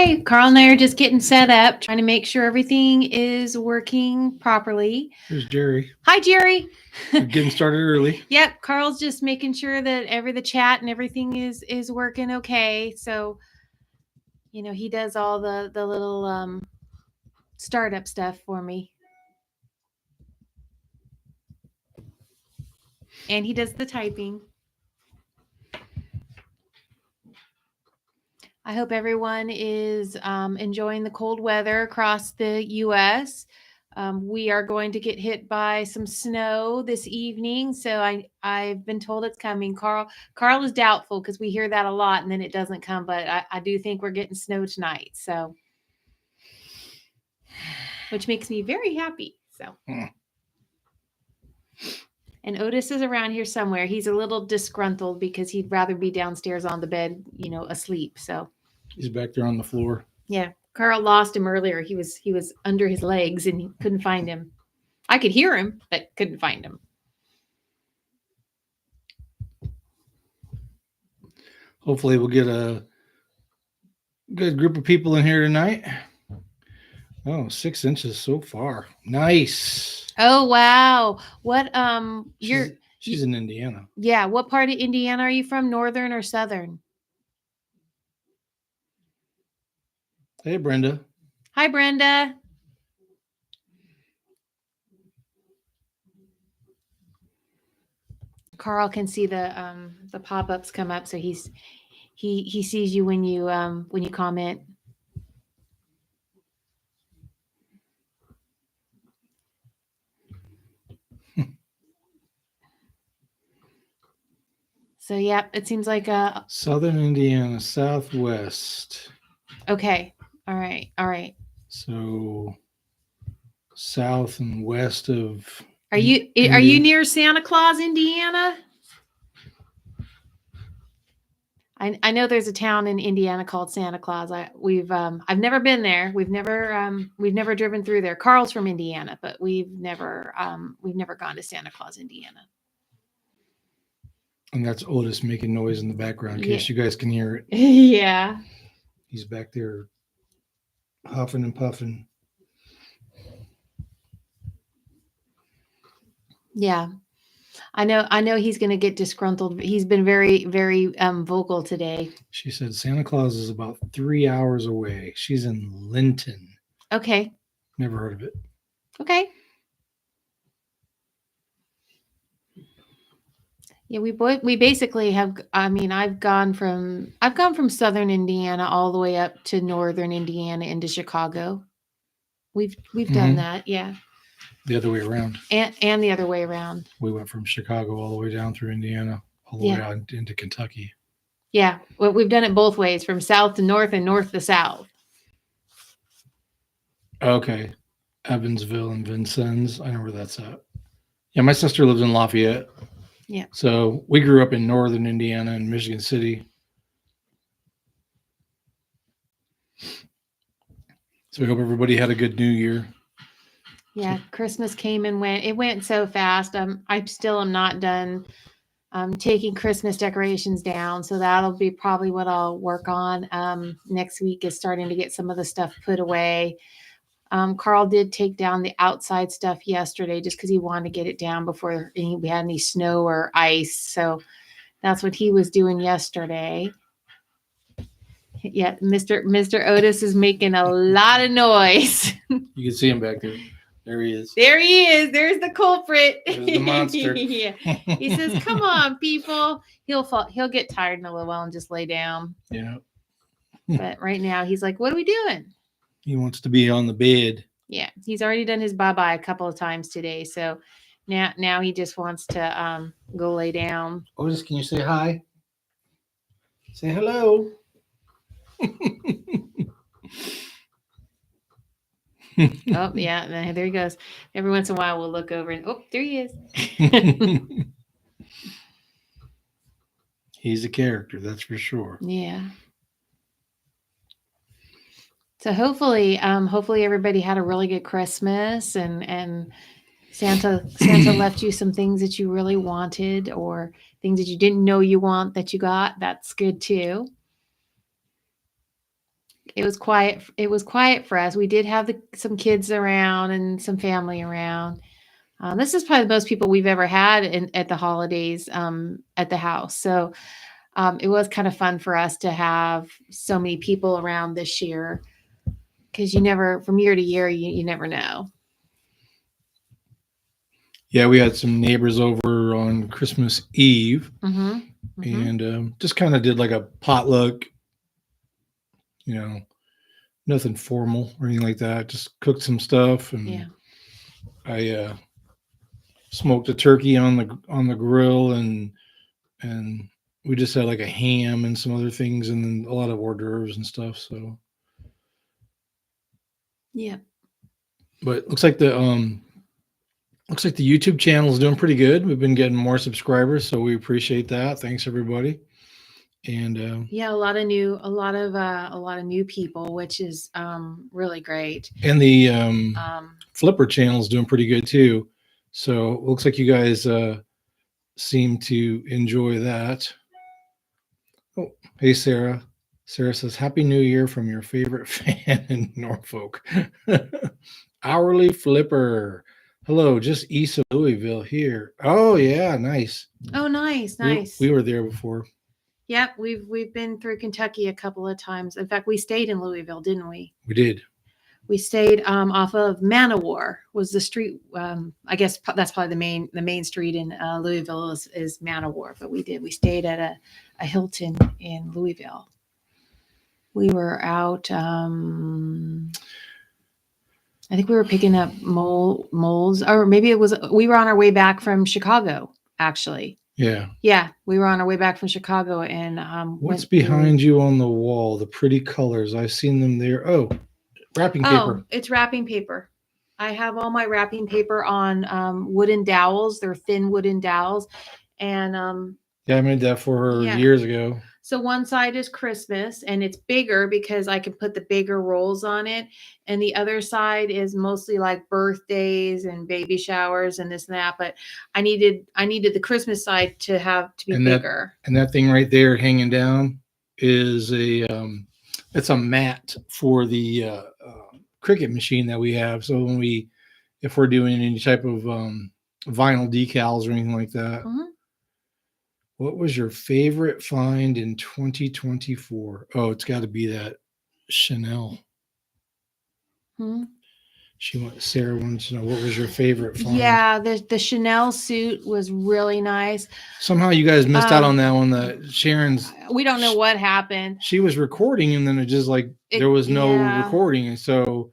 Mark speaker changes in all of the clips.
Speaker 1: Hi, Carl and I are just getting set up, trying to make sure everything is working properly.
Speaker 2: Here's Jerry.
Speaker 1: Hi, Jerry.
Speaker 2: We're getting started early.
Speaker 1: Yep, Carl's just making sure that the chat and everything is working okay. So, he does all the little startup stuff for me. And he does the typing. I hope everyone is enjoying the cold weather across the U.S. We are going to get hit by some snow this evening, so I've been told it's coming. Carl is doubtful because we hear that a lot, and then it doesn't come. But I do think we're getting snow tonight, so which makes me very happy. So. And Otis is around here somewhere. He's a little disgruntled because he'd rather be downstairs on the bed, asleep. So
Speaker 2: he's back there on the floor.
Speaker 1: Yeah, Carl lost him earlier. He was under his legs and he couldn't find him. I could hear him, but couldn't find him.
Speaker 2: Hopefully, we'll get a good group of people in here tonight. Oh, 6 inches so far. Nice.
Speaker 1: Oh wow! What
Speaker 2: She's in Indiana.
Speaker 1: Yeah, what part of Indiana are you from? Northern or southern?
Speaker 2: Hey, Brenda.
Speaker 1: Hi, Brenda. Carl can see the pop-ups come up, so he sees you when you comment. So yeah, it seems like
Speaker 2: Southern Indiana, southwest.
Speaker 1: Okay. All right.
Speaker 2: So south and west of.
Speaker 1: Are you near Santa Claus, Indiana? I know there's a town in Indiana called Santa Claus. I've never been there. We've never driven through there. Carl's from Indiana, but we've never gone to Santa Claus, Indiana.
Speaker 2: And that's Otis making noise in the background in case you guys can hear it.
Speaker 1: Yeah.
Speaker 2: He's back there huffing and puffing.
Speaker 1: Yeah. I know he's going to get disgruntled. He's been very, very vocal today.
Speaker 2: She said Santa Claus is about 3 hours away. She's in Linton.
Speaker 1: Okay.
Speaker 2: Never heard of it.
Speaker 1: Okay. Yeah, we basically have. I mean, I've gone from southern Indiana all the way up to northern Indiana into Chicago. We've done that, yeah.
Speaker 2: The other way around.
Speaker 1: And the other way around.
Speaker 2: We went from Chicago all the way down through Indiana, all the way out into Kentucky.
Speaker 1: Yeah, well, we've done it both ways, from south to north and north to south.
Speaker 2: Okay, Evansville and Vincennes. I know where that's at. Yeah, my sister lives in Lafayette.
Speaker 1: Yeah.
Speaker 2: So we grew up in northern Indiana and Michigan City. So we hope everybody had a good New Year.
Speaker 1: Yeah, Christmas came and went. It went so fast. I still am not done taking Christmas decorations down. So that'll be probably what I'll work on next week, is starting to get some of the stuff put away. Carl did take down the outside stuff yesterday just because he wanted to get it down before we had any snow or ice. So that's what he was doing yesterday. Yeah, Mr. Otis is making a lot of noise.
Speaker 2: You can see him back there. There he is.
Speaker 1: There he is. There's the culprit.
Speaker 2: There's the monster.
Speaker 1: Yeah. He says, "Come on, people." He'll fall. He'll get tired in a little while and just lay down.
Speaker 2: Yeah.
Speaker 1: But right now he's like, "What are we doing?"
Speaker 2: He wants to be on the bed.
Speaker 1: Yeah, he's already done his bye-bye a couple of times today. So now he just wants to go lay down.
Speaker 2: Otis, can you say hi? Say hello.
Speaker 1: Oh, yeah, there he goes. Every once in a while we'll look over and there he is.
Speaker 2: He's a character, that's for sure.
Speaker 1: Yeah. So hopefully everybody had a really good Christmas and Santa left you some things that you really wanted, or things that you didn't know you want that you got. That's good too. It was quiet. It was quiet for us. We did have some kids around and some family around. This is probably the most people we've ever had at the holidays at the house. So it was kind of fun for us to have so many people around this year because you never, from year to year, you never know.
Speaker 2: Yeah, we had some neighbors over on Christmas Eve,
Speaker 1: Mm-hmm. Mm-hmm.
Speaker 2: and just kind of did like a potluck. You know, nothing formal or anything like that. Just cooked some stuff, and
Speaker 1: Yeah.
Speaker 2: I smoked a turkey on the grill, and we just had like a ham and some other things, and then a lot of hors d'oeuvres and stuff. So,
Speaker 1: Yeah.
Speaker 2: but looks like the YouTube channel is doing pretty good. We've been getting more subscribers, so we appreciate that. Thanks everybody. And
Speaker 1: Yeah, a lot of new people, which is really great.
Speaker 2: the
Speaker 1: Um,
Speaker 2: Flipper channel is doing pretty good too. So it looks like you guys seem to enjoy that. Oh, hey Sarah. Sarah says, "Happy New Year from your favorite fan in Norfolk." Hourly Flipper. Hello, just east of Louisville here. Oh yeah, nice.
Speaker 1: oh, nice,
Speaker 2: We,
Speaker 1: nice.
Speaker 2: we were there before.
Speaker 1: Yep, we've been through Kentucky a couple of times. In fact, we stayed in Louisville, didn't we?
Speaker 2: We did.
Speaker 1: We stayed off of Manowar was the street. I guess that's probably the main street in Louisville is Manowar. But we stayed at a Hilton in Louisville. We were out. I think we were picking up molds, or maybe it was we were on our way back from Chicago. Actually,
Speaker 2: Yeah.
Speaker 1: we were on our way back from Chicago, and
Speaker 2: What's behind you on the wall? The pretty colors. I've seen them there. Oh, wrapping paper.
Speaker 1: Oh, it's wrapping paper. I have all my wrapping paper on wooden dowels. They're thin wooden dowels, and
Speaker 2: Yeah, I made that for her
Speaker 1: Yeah.
Speaker 2: years ago.
Speaker 1: so one side is Christmas, and it's bigger because I can put the bigger rolls on it, and the other side is mostly like birthdays and baby showers and this and that. But I needed the Christmas side to be
Speaker 2: And
Speaker 1: bigger.
Speaker 2: that thing right there hanging down is it's a mat for the cricket machine that we have. So if we're doing any type of vinyl decals or anything like that.
Speaker 1: Mhm.
Speaker 2: What was your favorite find in 2024? Oh, it's got to be that Chanel.
Speaker 1: Mhm.
Speaker 2: Sarah wants to know, what was your favorite find?
Speaker 1: Yeah, the Chanel suit was really nice.
Speaker 2: Somehow you guys missed out on that one. That Sharon's,
Speaker 1: We don't know what happened.
Speaker 2: she was recording and then it just like there was no
Speaker 1: Yeah.
Speaker 2: recording, and so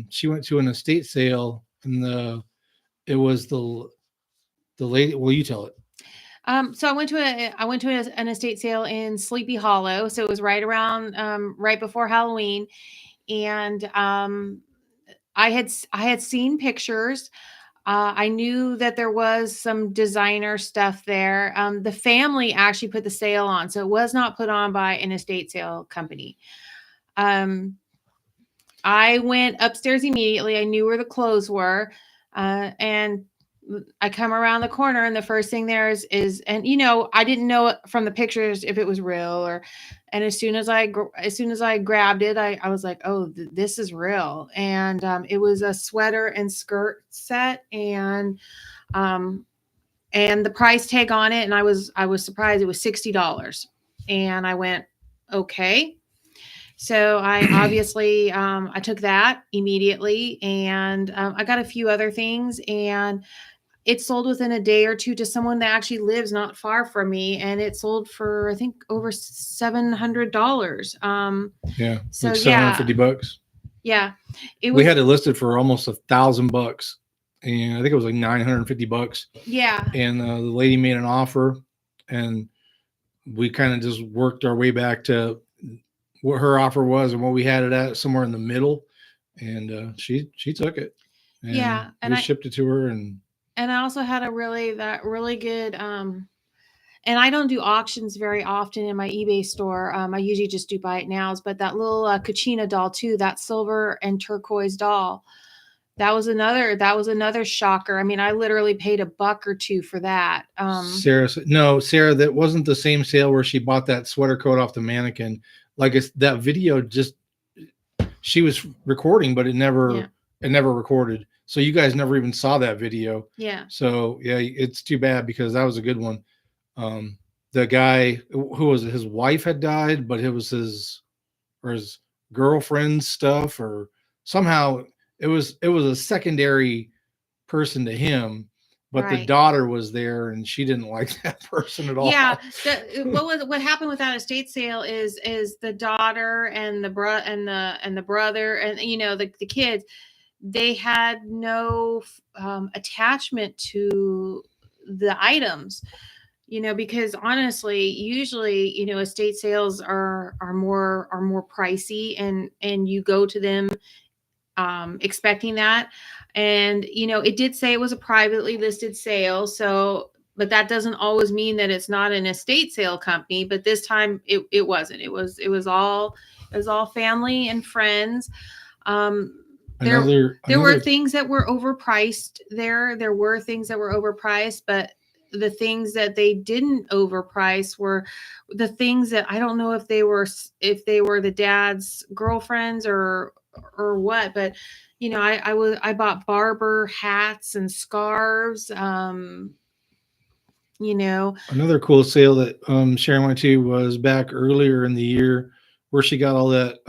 Speaker 2: she went to an estate sale, and it was the lady. Well, you tell it.
Speaker 1: So I went to an estate sale in Sleepy Hollow. So it was right around right before Halloween, and I had seen pictures. I knew that there was some designer stuff there. The family actually put the sale on, so it was not put on by an estate sale company. I went upstairs immediately. I knew where the clothes were, and I come around the corner, and the first thing there is, and I didn't know from the pictures if it was real or. And as soon as I grabbed it, I was like, oh, this is real. And it was a sweater and skirt set, and the price tag on it, and I was surprised. It was $60, and I went, okay. So I obviously I took that immediately, and I got a few other things, and it sold within a day or two to someone that actually lives not far from me, and it sold for I think over $700.
Speaker 2: Yeah,
Speaker 1: So
Speaker 2: like
Speaker 1: yeah,
Speaker 2: $750.
Speaker 1: yeah,
Speaker 2: We had it listed for almost $1,000, and I think it was like $950.
Speaker 1: Yeah,
Speaker 2: And the lady made an offer, and we kind of just worked our way back to what her offer was and what we had it at, somewhere in the middle. And she took it. And
Speaker 1: yeah, and
Speaker 2: we shipped it to her, and
Speaker 1: I also had really good and I don't do auctions very often in my eBay store. I usually just do buy it nows, but that little Kachina doll too, that silver and turquoise doll, that was another shocker. I mean, I literally paid $1 or $2 for that.
Speaker 2: Sarah, that wasn't the same sale where she bought that sweater coat off the mannequin. Like that video just she was recording, but it
Speaker 1: Yeah.
Speaker 2: never recorded. So you guys never even saw that video.
Speaker 1: Yeah.
Speaker 2: So yeah, it's too bad because that was a good one. Um, the guy who was it? His wife had died, but it was his girlfriend's stuff, or somehow it was a secondary person to him, but the
Speaker 1: Right.
Speaker 2: daughter was there and she didn't like that person at
Speaker 1: Yeah.
Speaker 2: all.
Speaker 1: What happened with that estate sale is the daughter and the brother and the kids, they had no attachment to the items, because honestly, usually, estate sales are more pricey, and you go to them expecting that. And it did say it was a privately listed sale, so but that doesn't always mean that it's not an estate sale company. But this time it wasn't. It was all family and friends. There there were
Speaker 2: Another
Speaker 1: things that were overpriced there were things that were overpriced, but the things that they didn't overprice were the things that I don't know if they were the dad's girlfriends or what. But I bought barber hats and scarves. You know
Speaker 2: another cool sale that Sharon went to was back earlier in the year, where she got all that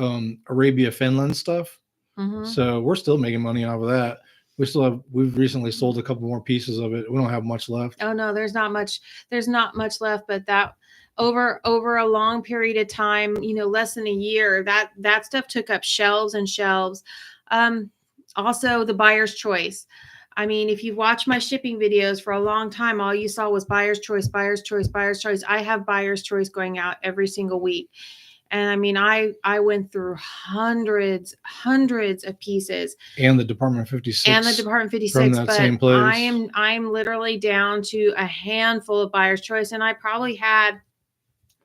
Speaker 2: Arabia Finland stuff.
Speaker 1: mhm.
Speaker 2: So we're still making money off of that. We've recently sold a couple more pieces of it. We don't have much left.
Speaker 1: Oh no, there's not much left, but that over a long period of time, less than a year, that stuff took up shelves and shelves. Um, Also the buyer's choice. I mean, if you've watched my shipping videos for a long time, all you saw was buyer's choice, buyer's choice, buyer's choice. I have buyer's choice going out every single week. And I mean, I went through hundreds of pieces,
Speaker 2: And the Department
Speaker 1: and the
Speaker 2: 56
Speaker 1: Department
Speaker 2: from
Speaker 1: 56,
Speaker 2: that
Speaker 1: but
Speaker 2: same place.
Speaker 1: I'm literally down to a handful of buyer's choice, and I probably had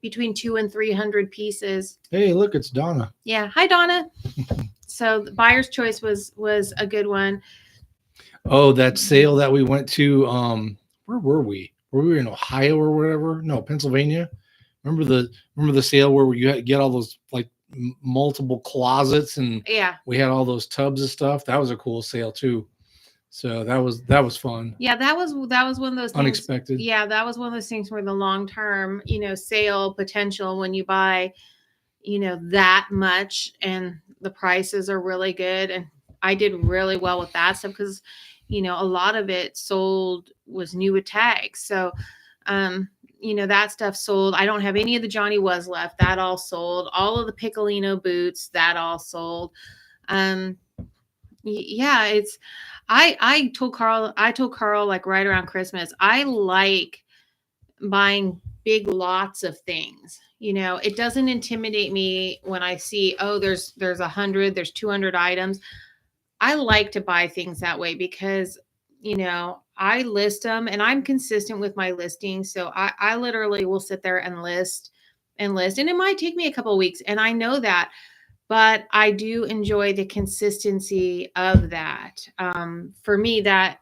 Speaker 1: between 200 and 300 pieces.
Speaker 2: Hey, look, it's Donna.
Speaker 1: Yeah, hi Donna. So the buyer's choice was a good one.
Speaker 2: Oh, that sale that we went to. Where were we? Were we in Ohio or whatever? No, Pennsylvania. Remember the sale where you had to get all those like multiple closets, and
Speaker 1: Yeah,
Speaker 2: we had all those tubs of stuff. That was a cool sale too. So that was fun.
Speaker 1: yeah, that was one of those things.
Speaker 2: Unexpected.
Speaker 1: Yeah, that was one of those things where the long term, sale potential when you buy, that much and the prices are really good. And I did really well with that stuff because, a lot of it sold was new with tags. So, that stuff sold. I don't have any of the Johnny Was left. That all sold. All of the Piccolino boots, that all sold. Um, yeah, I told Carl like right around Christmas, I like buying big lots of things. It doesn't intimidate me when I see, oh, there's 100, there's 200 items. I like to buy things that way because, I list them and I'm consistent with my listing. So I literally will sit there and list and list. And it might take me a couple of weeks. And I know that, but I do enjoy the consistency of that. For me, that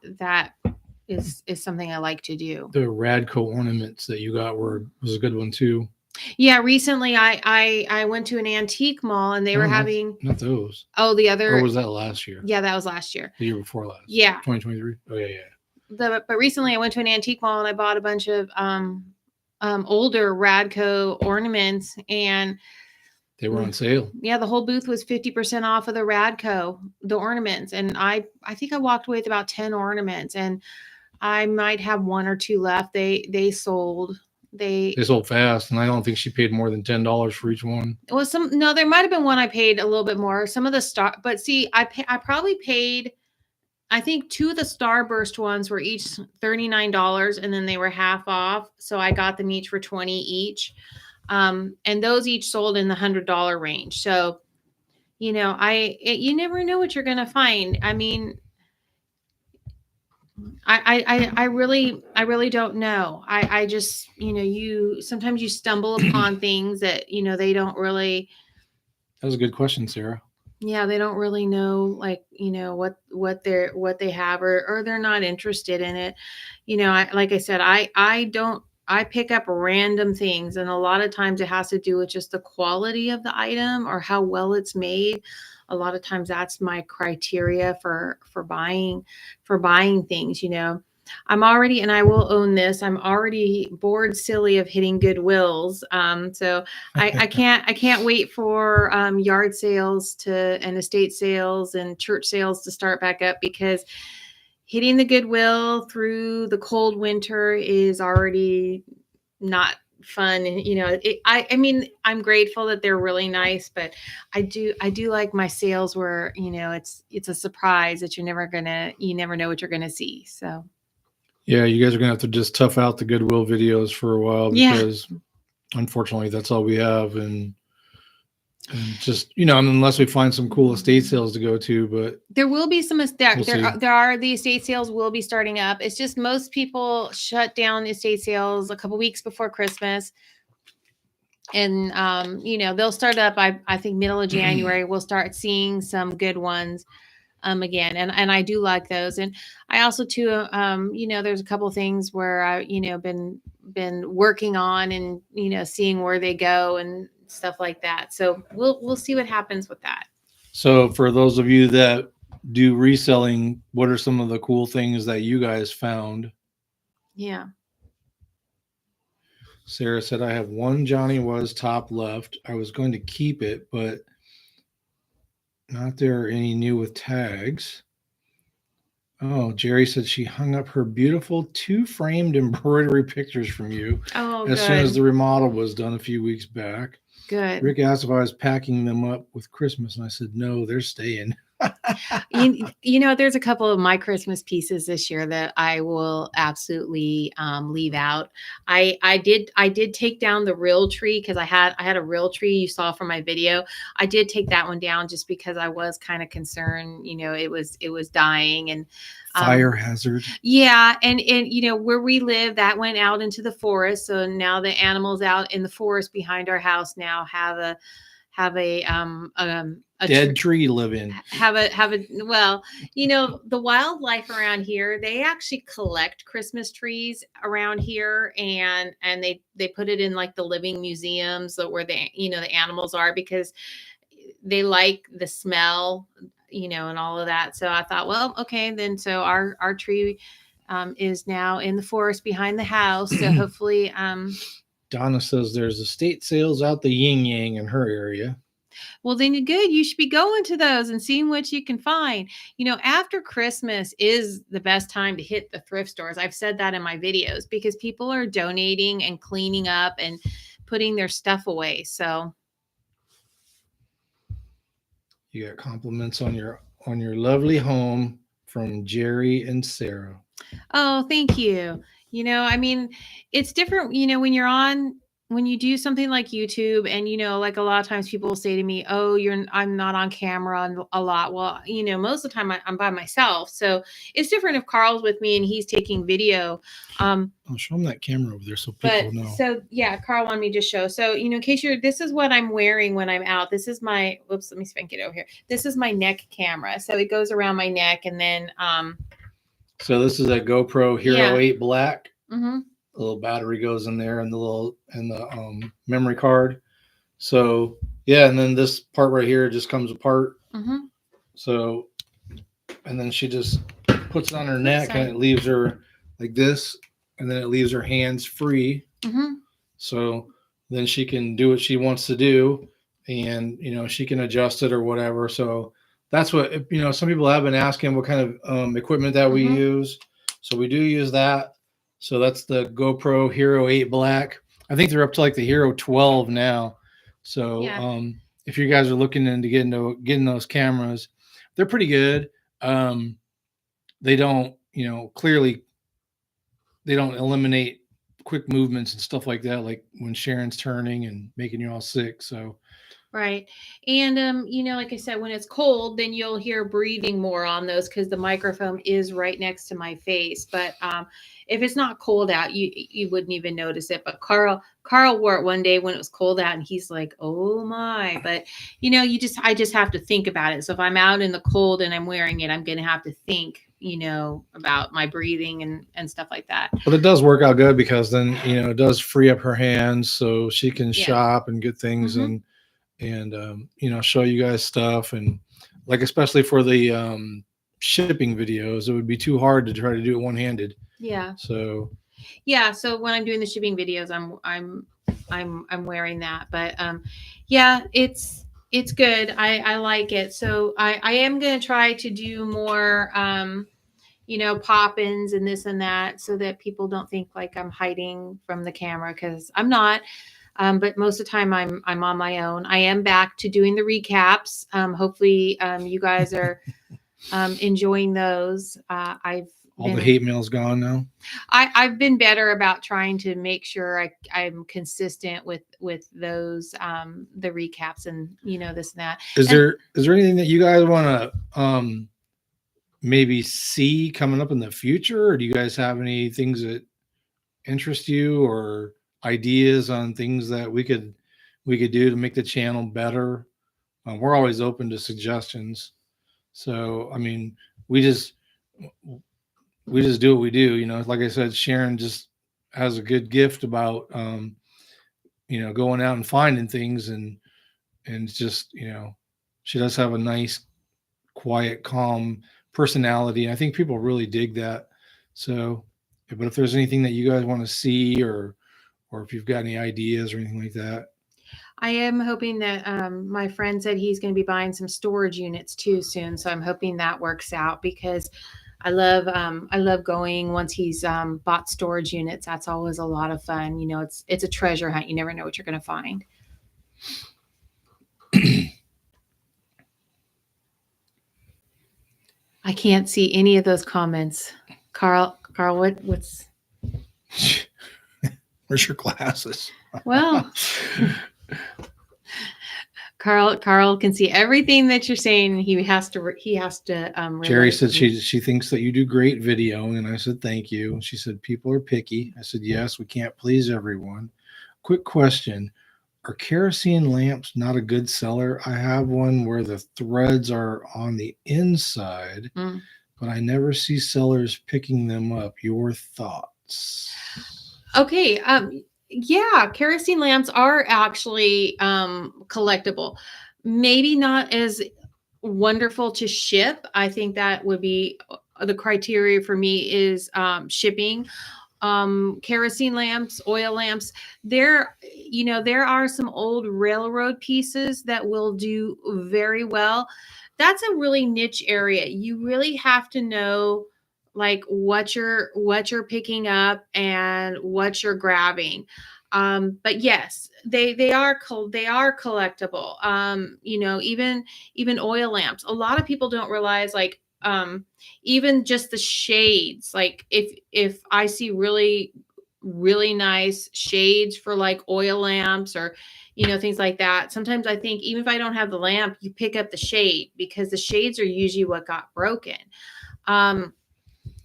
Speaker 1: is something I like to do.
Speaker 2: The Radco ornaments that you got was a good one too.
Speaker 1: Yeah, recently I went to an antique mall and they were having
Speaker 2: not those.
Speaker 1: the other.
Speaker 2: Or was that last year?
Speaker 1: Yeah, that was last year.
Speaker 2: The year before last.
Speaker 1: Yeah.
Speaker 2: 2023. Oh yeah.
Speaker 1: But recently I went to an antique mall and I bought a bunch of older Radco ornaments, and
Speaker 2: they were on sale.
Speaker 1: Yeah, the whole booth was 50% off of the Radco, the ornaments, and I think I walked away with about 10 ornaments, and I might have one or two left. They sold. They
Speaker 2: sold fast, and I don't think she paid more than $10 for each one.
Speaker 1: Well, no, there might have been one I paid a little bit more. Some of the but see, I probably paid. I think two of the Starburst ones were each $39, and then they were half off, so I got them each for $20 each. And those each sold in the $100 range. So, you never know what you're gonna find. I mean, I really don't know. I just, you sometimes you stumble upon things that, they don't really.
Speaker 2: That was a good question, Sarah.
Speaker 1: Yeah, they don't really know, like, what they have, or they're not interested in it. Like I said, I don't I pick up random things, and a lot of times it has to do with just the quality of the item or how well it's made. A lot of times that's my criteria for buying things, you know. I'm already, and I will own this, I'm already bored silly of hitting Goodwills. So I can't wait for yard sales to and estate sales and church sales to start back up, because hitting the Goodwill through the cold winter is already not fun. And you know, I mean, I'm grateful that they're really nice, but I do like my sales where, you know, it's a surprise that you never know what you're gonna see. So
Speaker 2: Yeah, you guys are gonna have to just tough out the Goodwill videos for a while
Speaker 1: yeah,
Speaker 2: because unfortunately that's all we have, and just unless we find some cool estate sales to go to, but
Speaker 1: there will be some
Speaker 2: we'll see.
Speaker 1: there are the estate sales will be starting up. It's just most people shut down estate sales a couple weeks before Christmas. And you know, they'll start up, I think middle of January we'll start seeing some good ones again, and I do like those. And I also too you know, there's a couple things where I, you know, been working on, and you know, seeing where they go and stuff like that. So we'll see what happens with that.
Speaker 2: So for those of you that do reselling, what are some of the cool things that you guys found?
Speaker 1: Yeah.
Speaker 2: Sarah said, I have one Johnny Was top left. I was going to keep it, but not there are any new with tags. Oh, Jerry said she hung up her beautiful 2 framed embroidery pictures from you
Speaker 1: Oh,
Speaker 2: as soon as the remodel was done a few weeks back.
Speaker 1: good.
Speaker 2: Rick asked if I was packing them up with Christmas, and I said, no, they're staying.
Speaker 1: You know, there's a couple of my Christmas pieces this year that I will absolutely leave out. I did take down the real tree, because I had a real tree you saw from my video. I did take that one down just because I was kind of concerned. You know, it was dying, and
Speaker 2: Fire hazard.
Speaker 1: yeah, and you know, where we live, that went out into the forest. So now the animals out in the forest behind our house now have a
Speaker 2: Dead tree live in.
Speaker 1: have a well, you know, the wildlife around here, they actually collect Christmas trees around here, and they put it in like the living museums, where the, you know, the animals are, because they like the smell, you know, and all of that. So I thought, well, okay, then so our tree is now in the forest behind the house. So hopefully
Speaker 2: Donna says there's estate sales out the yin yang in her area.
Speaker 1: well, then you're good. You should be going to those and seeing what you can find. You know, after Christmas is the best time to hit the thrift stores. I've said that in my videos, because people are donating and cleaning up and putting their stuff away. So
Speaker 2: You got compliments on your lovely home from Jerry and Sarah.
Speaker 1: oh, thank you. You know, I mean, it's different, you know, when you do something like YouTube, and you know, like a lot of times people will say to me, "Oh, I'm not on camera a lot." Well, you know, most of the time I'm by myself, so it's different if Carl's with me and he's taking video.
Speaker 2: I'll show them that camera over there so
Speaker 1: But
Speaker 2: people know.
Speaker 1: so yeah, Carl wanted me to show. So, you know, in case this is what I'm wearing when I'm out. This is my whoops. Let me spank it over here. This is my neck camera, so it goes around my neck, and then
Speaker 2: So this is a GoPro Hero
Speaker 1: Yeah.
Speaker 2: 8 Black.
Speaker 1: mhm.
Speaker 2: The little battery goes in there, and the memory card. So yeah, and then this part right here just comes apart.
Speaker 1: Mhm.
Speaker 2: So, and then she just puts it on her neck,
Speaker 1: sorry.
Speaker 2: and it leaves her like this, and then it leaves her hands free.
Speaker 1: Mhm.
Speaker 2: So then she can do what she wants to do, and she can adjust it or whatever. So that's what some people have been asking what kind of equipment that we
Speaker 1: Mhm.
Speaker 2: use. So we do use that. So that's the GoPro Hero 8 Black. I think they're up to like the Hero 12 now. So
Speaker 1: Yeah.
Speaker 2: if you guys are looking into getting those cameras, they're pretty good. They don't, clearly they don't eliminate quick movements and stuff like that, like when Sharon's turning and making you all sick. So
Speaker 1: Right. And you know, like I said, when it's cold, then you'll hear breathing more on those, because the microphone is right next to my face. But if it's not cold out, you wouldn't even notice it. But Carl wore it one day when it was cold out, and he's like, "Oh my!" But you know, I just have to think about it. So if I'm out in the cold and I'm wearing it, I'm gonna have to think about my breathing and stuff like that.
Speaker 2: But it does work out good because then it does free up her hands so she can
Speaker 1: Yeah.
Speaker 2: shop and get things
Speaker 1: Mhm.
Speaker 2: and show you guys stuff, and like especially for the shipping videos, it would be too hard to try to do it one handed.
Speaker 1: Yeah.
Speaker 2: So
Speaker 1: Yeah. So when I'm doing the shipping videos, I'm wearing that, but yeah, it's good. I like it. So I am gonna try to do more pop-ins and this and that, so that people don't think like I'm hiding from the camera, because I'm not. But most of the time I'm on my own. I am back to doing the recaps. Hopefully you guys are enjoying those.
Speaker 2: all the hate mail's gone now.
Speaker 1: I've been better about trying to make sure I'm consistent with those the recaps and this and that.
Speaker 2: Is there anything that you guys want to maybe see coming up in the future, or do you guys have any things that interest you, or ideas on things that we could do to make the channel better? We're always open to suggestions. So I mean, we just do what we do. Like I said, Sharon just has a good gift about going out and finding things, and just she does have a nice, quiet, calm personality. I think people really dig that. So, but if there's anything that you guys want to see, or if you've got any ideas or anything like that.
Speaker 1: I am hoping that my friend said he's going to be buying some storage units too soon, so I'm hoping that works out, because I love going once he's bought storage units. That's always a lot of fun. It's a treasure hunt. You never know what you're going to find. I can't see any of those comments. Carl, what's
Speaker 2: Where's your glasses?
Speaker 1: Well, Carl can see everything that you're saying. He has to
Speaker 2: Jerry said she thinks that you do great video, and I said thank you. She said people are picky. I said yes, we can't please everyone. Quick question: are kerosene lamps not a good seller? I have one where the threads are on the inside, but I never see sellers picking them up. Your thoughts?
Speaker 1: Okay. Yeah, kerosene lamps are actually collectible. Maybe not as wonderful to ship. I think that would be the criteria for me is shipping. Kerosene lamps, oil lamps. There are some old railroad pieces that will do very well. That's a really niche area. You really have to know like what you're picking up and what you're grabbing. But yes, they are collectible. Even oil lamps. A lot of people don't realize like even just the shades, like if I see really nice shades for like oil lamps or things like that, sometimes I think even if I don't have the lamp, you pick up the shade, because the shades are usually what got broken.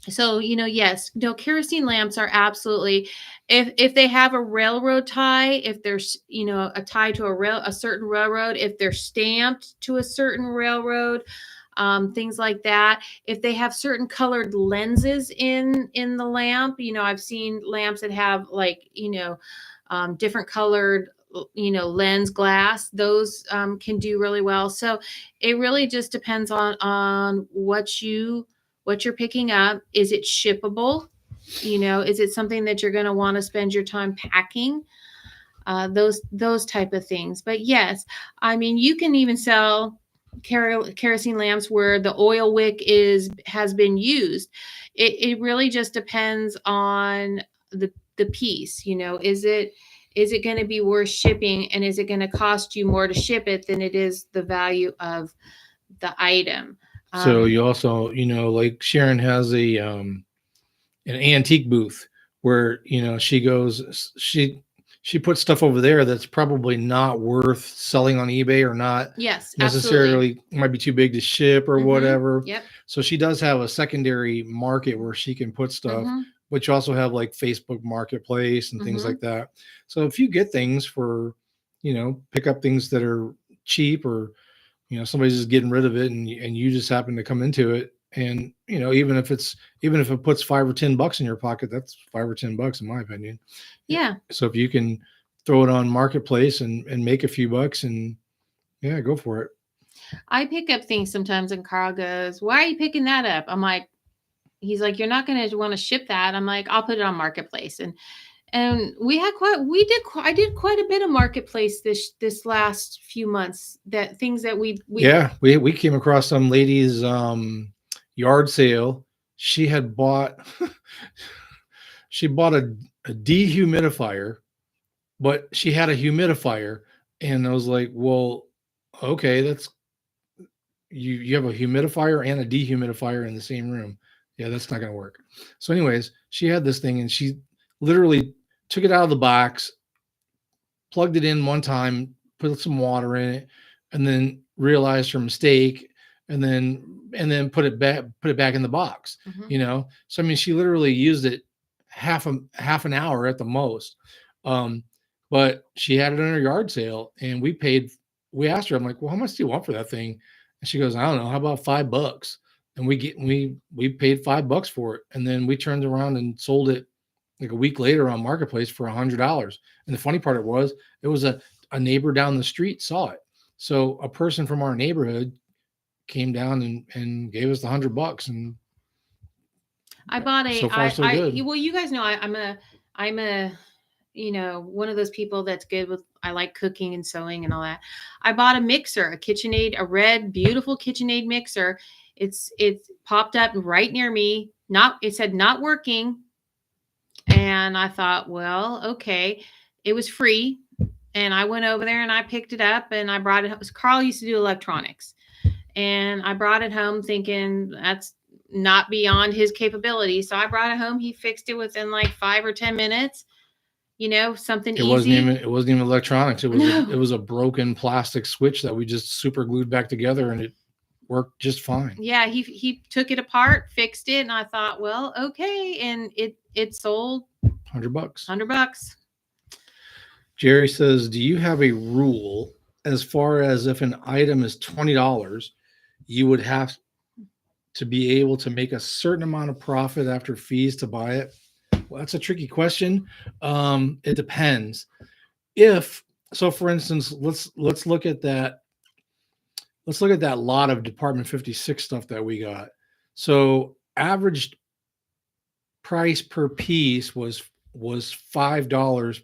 Speaker 1: So yes, no, kerosene lamps are absolutely, if they have a railroad tie, if there's a tie to a certain railroad, if they're stamped to a certain railroad, things like that. If they have certain colored lenses in the lamp, I've seen lamps that have like different colored lens glass. Those can do really well. So it really just depends on what you're picking up. Is it shippable? Is it something that you're going to want to spend your time packing? Those type of things. But yes, I mean, you can even sell kerosene lamps where the oil wick has been used. It really just depends on the piece. Is it going to be worth shipping, and is it going to cost you more to ship it than it is the value of the item?
Speaker 2: So you also, like Sharon has an antique booth where she goes, she puts stuff over there that's probably not worth selling on eBay, or not necessarily absolutely. Might be too big to ship or whatever.
Speaker 1: Yep.
Speaker 2: So she does have a secondary market where she can put stuff, but you also have like Facebook Marketplace and things like that. So if you get things for, pick up things that are cheap, or somebody's just getting rid of it, and you just happen to come into it, And even if it puts $5 or $10 in your pocket, that's $5 or $10 in my opinion.
Speaker 1: Yeah.
Speaker 2: So if you can throw it on marketplace and make a few bucks, and yeah, go for it.
Speaker 1: I pick up things sometimes, and Carl goes, "Why are you picking that up?" I'm like, he's like, "You're not going to want to ship that." I'm like, "I'll put it on marketplace." And I did quite a bit of marketplace this last few months. That things that we
Speaker 2: Yeah, we came across some lady's yard sale. She had bought she bought a dehumidifier, but she had a humidifier, and I was like, well, okay, that's you have a humidifier and a dehumidifier in the same room. Yeah, that's not going to work. So anyways, she had this thing, and she literally took it out of the box, plugged it in one time, put some water in it, and then realized her mistake, and then put it back in the box. So I mean, she literally used it half an hour at the most. um but she had it in her yard sale, and we asked her, I'm like, well, how much do you want for that thing? And she goes, I don't know, how about $5? And we paid $5 for it, and then we turned around and sold it like a week later on marketplace for $100. And the funny part it was a neighbor down the street saw it. So a person from our neighborhood came down and gave us the $100. And
Speaker 1: I bought a
Speaker 2: so far so good.
Speaker 1: well, you guys know I'm a one of those people that's good with, I like cooking and sewing and all that. I bought a mixer, a KitchenAid, a red beautiful KitchenAid mixer. It's popped up right near me. It said not working. And I thought, well, okay. It was free. And I went over there and I picked it up and I brought it home. Carl used to do electronics. And I brought it home thinking that's not beyond his capability. So I brought it home. He fixed it within like 5 or 10 minutes. Something easy.
Speaker 2: It wasn't even electronics. It was a broken plastic switch that we just super glued back together, and it worked just fine.
Speaker 1: Yeah, he took it apart, fixed it, and I thought, well, okay, and it sold
Speaker 2: $100.
Speaker 1: $100.
Speaker 2: Jerry says, do you have a rule as far as if an item is $20, you would have to be able to make a certain amount of profit after fees to buy it? Well, that's a tricky question. It depends. For instance, let's look at that. Let's look at that lot of Department 56 stuff that we got. So average price per piece was $5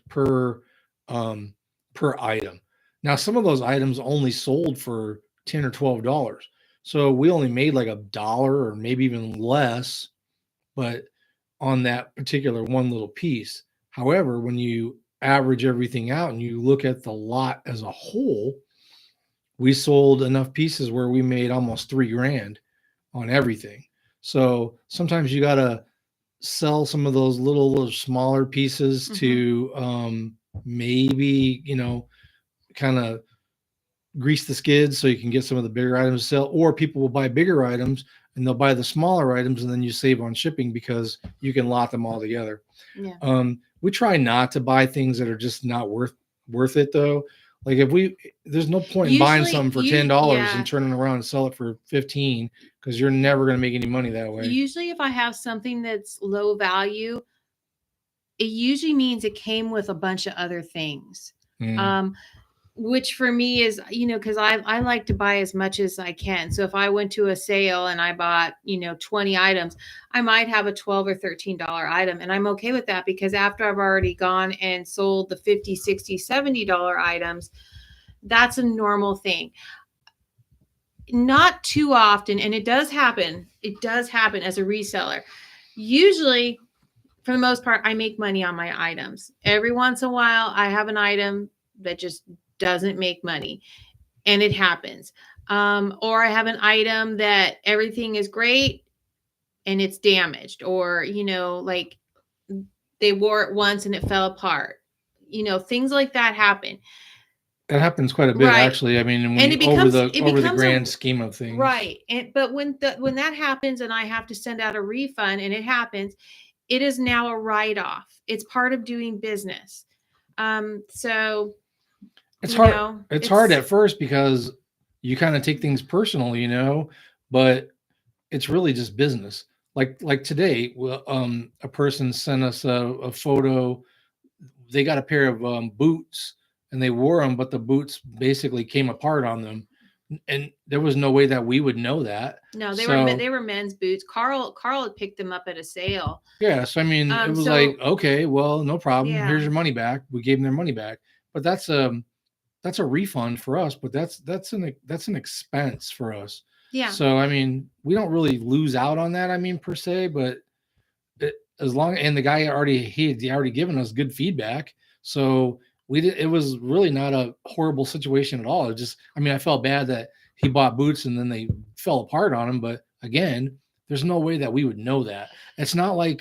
Speaker 2: per item. Now, some of those items only sold for $10 or $12. So we only made like $1 or maybe even less, but on that particular one little piece. However, when you average everything out and you look at the lot as a whole, we sold enough pieces where we made almost $3,000 on everything. So sometimes you got to sell some of those little smaller pieces to maybe, kind of grease the skids so you can get some of the bigger items to sell, or people will buy bigger items and they'll buy the smaller items, and then you save on shipping because you can lot them all together.
Speaker 1: Yeah.
Speaker 2: We try not to buy things that are just not worth it though. Like there's no point in buying something for $10 and turning around and sell it for $15, because you're never going to make any money that way.
Speaker 1: Usually if I have something that's low value, it usually means it came with a bunch of other things. Which for me is, because I like to buy as much as I can. So if I went to a sale and I bought, 20 items, I might have a $12 or $13 item. And I'm okay with that, because after I've already gone and sold the $50, $60, $70 items, that's a normal thing. Not too often. And it does happen. It does happen as a reseller. Usually, for the most part, I make money on my items. Every once in a while, I have an item that just doesn't make money, and it happens. Or I have an item that everything is great and it's damaged, or like they wore it once and it fell apart. Things like that happen.
Speaker 2: That happens quite a bit, actually. I mean, over the grand scheme of things,
Speaker 1: right? But when that happens and I have to send out a refund, and it happens, it is now a write-off. It's part of doing business. So
Speaker 2: it's hard. It's hard at first because you kind of take things personal, but it's really just business. Like today, well, a person sent us a photo. They got a pair of boots and they wore them, but the boots basically came apart on them, and there was no way that we would know that.
Speaker 1: No,
Speaker 2: So
Speaker 1: they were men's boots. Carl had picked them up at a sale.
Speaker 2: yeah, so I mean, it was
Speaker 1: So
Speaker 2: like, okay, well, no problem.
Speaker 1: yeah,
Speaker 2: Here's your money back. We gave them their money back, but that's a refund for us, but that's an expense for us.
Speaker 1: yeah.
Speaker 2: So I mean, we don't really lose out on that. I mean, per se, but as long and the guy he had already given us good feedback, so we did. It was really not a horrible situation at all. It just, I mean, I felt bad that he bought boots and then they fell apart on him. But again, there's no way that we would know that. It's not like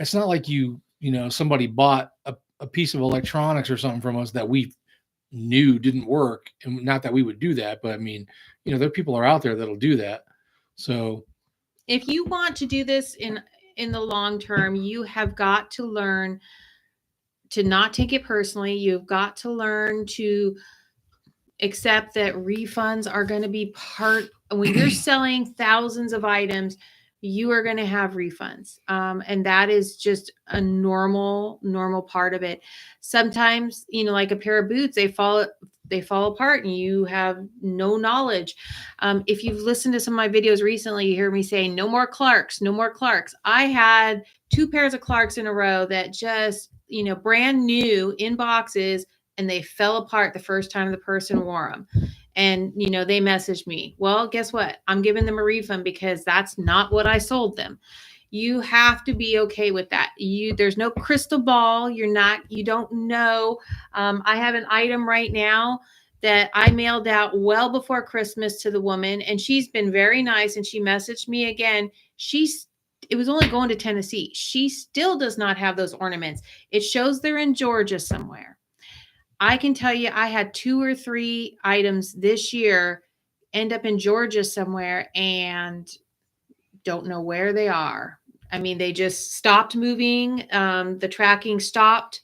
Speaker 2: somebody bought a piece of electronics or something from us that we knew didn't work, and not that we would do that, but I mean, there people are out there that'll do that. So
Speaker 1: if you want to do this in the long term, you have got to learn to not take it personally. You've got to learn to accept that refunds are going to be part when you're selling thousands of items. You are going to have refunds, and that is just a normal part of it. Sometimes, like a pair of boots, they fall apart and you have no knowledge. If you've listened to some of my videos recently, you hear me say no more Clarks. I had 2 pairs of Clarks in a row that just brand new in boxes, and they fell apart the first time the person wore them. And, they messaged me. Well, guess what? I'm giving them a refund because that's not what I sold them. You have to be okay with that. There's no crystal ball. You don't know. I have an item right now that I mailed out well before Christmas to the woman, and she's been very nice. And she messaged me again. It was only going to Tennessee. She still does not have those ornaments. It shows they're in Georgia somewhere. I can tell you, I had 2 or 3 items this year end up in Georgia somewhere and don't know where they are. I mean, they just stopped moving. The tracking stopped.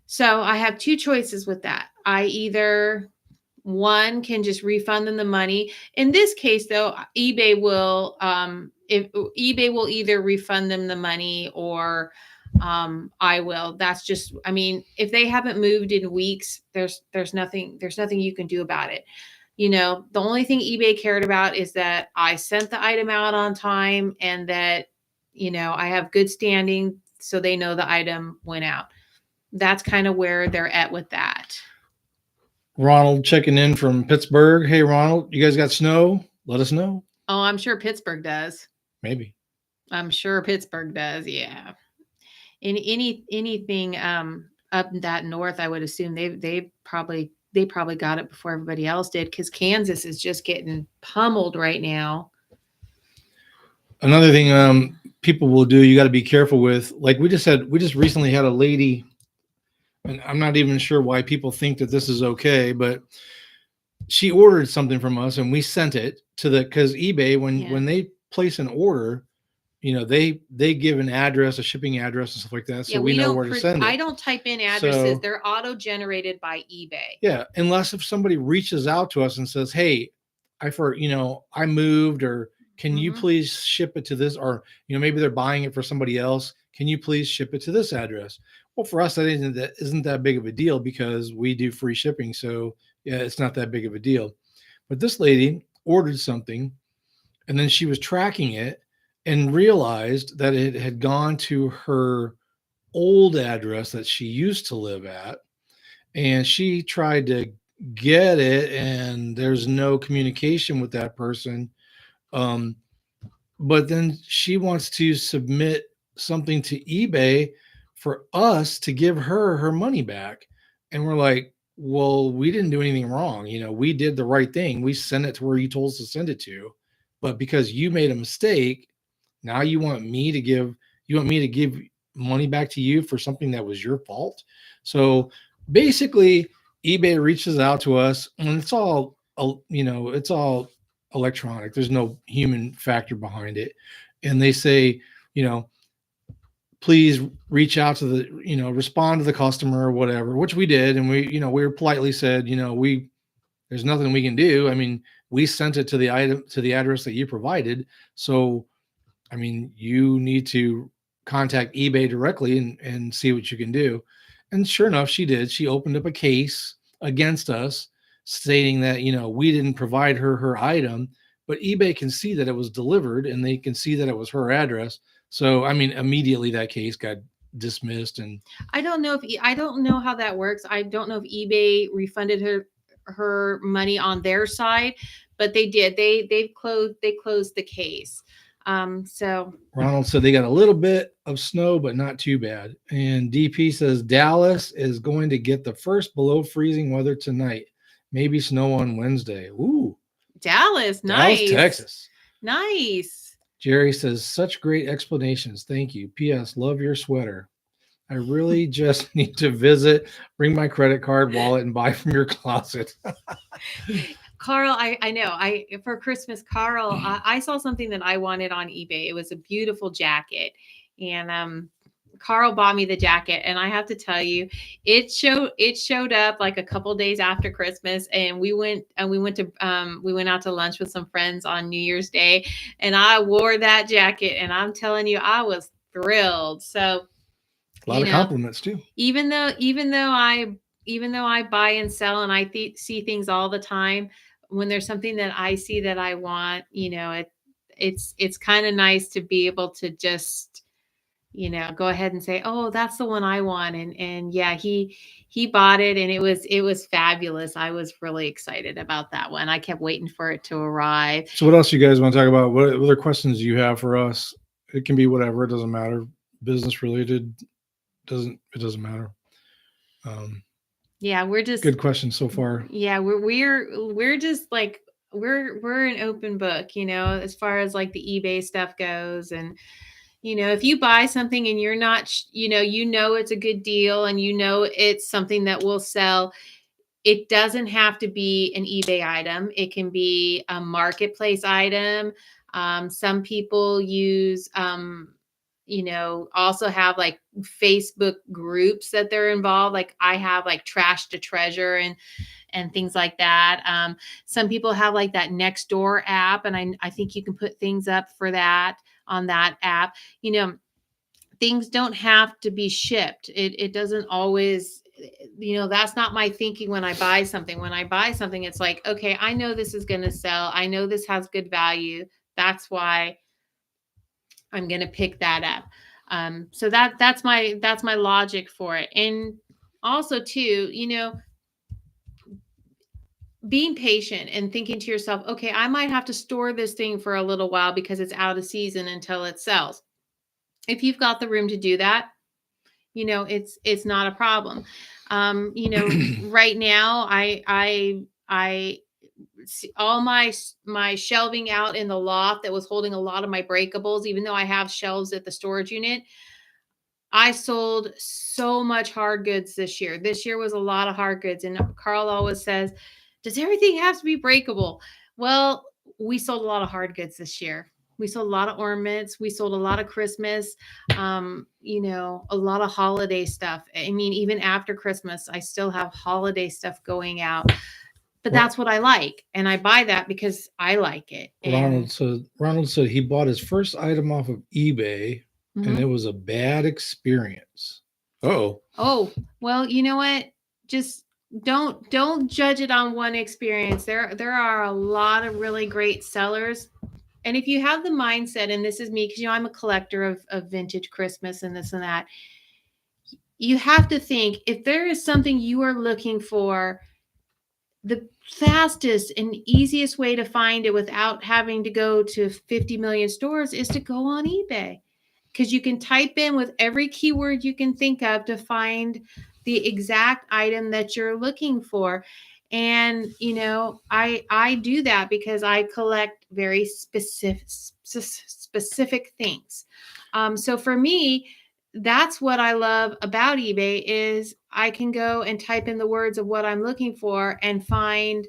Speaker 1: So I have 2 choices with that. I either one can just refund them the money. In this case, though, eBay will either refund them the money or I will. That's just, I mean, if they haven't moved in weeks, there's nothing you can do about it. The only thing eBay cared about is that I sent the item out on time and that, I have good standing, so they know the item went out. That's kind of where they're at with that.
Speaker 2: Ronald checking in from Pittsburgh. Hey, Ronald, you guys got snow? Let us know.
Speaker 1: Oh, I'm sure Pittsburgh does.
Speaker 2: Maybe.
Speaker 1: I'm sure Pittsburgh does. Yeah. Anything up that north, I would assume they probably got it before everybody else did, because Kansas is just getting pummeled right now.
Speaker 2: Another thing people will do, you got to be careful with. Like we just recently had a lady, and I'm not even sure why people think that this is okay, but she ordered something from us and we sent it to because eBay, when they place an order, they give an address, a shipping address and stuff like that. So we know where to send it.
Speaker 1: I don't type in addresses. They're auto-generated by eBay.
Speaker 2: Yeah. Unless if somebody reaches out to us and says, hey, I moved, or can you please ship it to this? Or, maybe they're buying it for somebody else. Can you please ship it to this address? Well, for us, that isn't that big of a deal because we do free shipping. So yeah, it's not that big of a deal. But this lady ordered something and then she was tracking it and realized that it had gone to her old address that she used to live at. And she tried to get it and there's no communication with that person. But then she wants to submit something to eBay for us to give her money back. And we're like, well, we didn't do anything wrong. We did the right thing. We sent it to where you told us to send it to. But because you made a mistake, now you want me to give money back to you for something that was your fault. So basically, eBay reaches out to us, and it's all electronic. There's no human factor behind it. And they say, please reach out to the, respond to the customer or whatever, which we did. And we politely said, there's nothing we can do. I mean, we sent it to the item to the address that you provided. So, I mean, you need to contact eBay directly and see what you can do. And sure enough, she did. She opened up a case against us, stating that, you know, we didn't provide her item, but eBay can see that it was delivered and they can see that it was her address. So, I mean, immediately that case got dismissed. And
Speaker 1: I don't know if I don't know how that works. I don't know if eBay refunded her money on their side, but they did. They've closed the case. So
Speaker 2: Ronald said they got a little bit of snow, but not too bad. And DP says Dallas is going to get the first below freezing weather tonight. Maybe snow on Wednesday. Ooh,
Speaker 1: Dallas, nice.
Speaker 2: Texas.
Speaker 1: Nice.
Speaker 2: Jerry says, such great explanations. Thank you. P.S. Love your sweater. I really just need to visit, bring my credit card, wallet, and buy from your closet.
Speaker 1: Carl, I know. For Christmas, Carl, I saw something that I wanted on eBay. It was a beautiful jacket, and Carl bought me the jacket. And I have to tell you, it showed up like a couple days after Christmas, and we went out to lunch with some friends on New Year's Day, and I wore that jacket, and I'm telling you, I was thrilled. So
Speaker 2: a lot of compliments too.
Speaker 1: Even though I buy and sell and I see things all the time, when there's something that I see that I want, you know, it's kind of nice to be able to just, you know, go ahead and say, oh, that's the one I want. And yeah, he bought it and it was fabulous. I was really excited about that one. I kept waiting for it to arrive.
Speaker 2: So what else you guys want to talk about? What other questions do you have for us? It can be whatever. It doesn't matter. Business related. It doesn't matter.
Speaker 1: Yeah, we're just
Speaker 2: good questions so far.
Speaker 1: Yeah, we're just like we're an open book, you know, as far as like the eBay stuff goes. And you know, if you buy something and you're not, you know it's a good deal and you know it's something that will sell, it doesn't have to be an eBay item. It can be a marketplace item. Some people use you know, also have like Facebook groups that they're involved. Like I have like Trash to Treasure and things like that. Some people have like that Nextdoor app, and I think you can put things up for that on that app. You know, things don't have to be shipped. It doesn't always, you know, that's not my thinking when I buy something. When I buy something, it's like, okay, I know this is going to sell. I know this has good value. That's why I'm going to pick that up. So that's my logic for it. And also too, you know, being patient and thinking to yourself, okay, I might have to store this thing for a little while because it's out of season until it sells. If you've got the room to do that, you know, it's not a problem. You know, right now I all my shelving out in the loft that was holding a lot of my breakables, even though I have shelves at the storage unit, I sold so much hard goods this year. This year was a lot of hard goods. And Carl always says, does everything have to be breakable? Well, we sold a lot of hard goods this year. We sold a lot of ornaments. We sold a lot of Christmas, you know, a lot of holiday stuff. I mean, even after Christmas, I still have holiday stuff going out. But that's what I like. And I buy that because I like it.
Speaker 2: Ronald said he bought his first item off of eBay, and it was a bad experience. Oh,
Speaker 1: well, you know what? Just don't judge it on one experience. There are a lot of really great sellers. And if you have the mindset, and this is me, because you know I'm a collector of vintage Christmas and this and that, you have to think, if there is something you are looking for, the fastest and easiest way to find it without having to go to 50 million stores is to go on eBay, because you can type in with every keyword you can think of to find the exact item that you're looking for. And you know, I do that because I collect very specific things. So for me, that's what I love about eBay is I can go and type in the words of what I'm looking for and find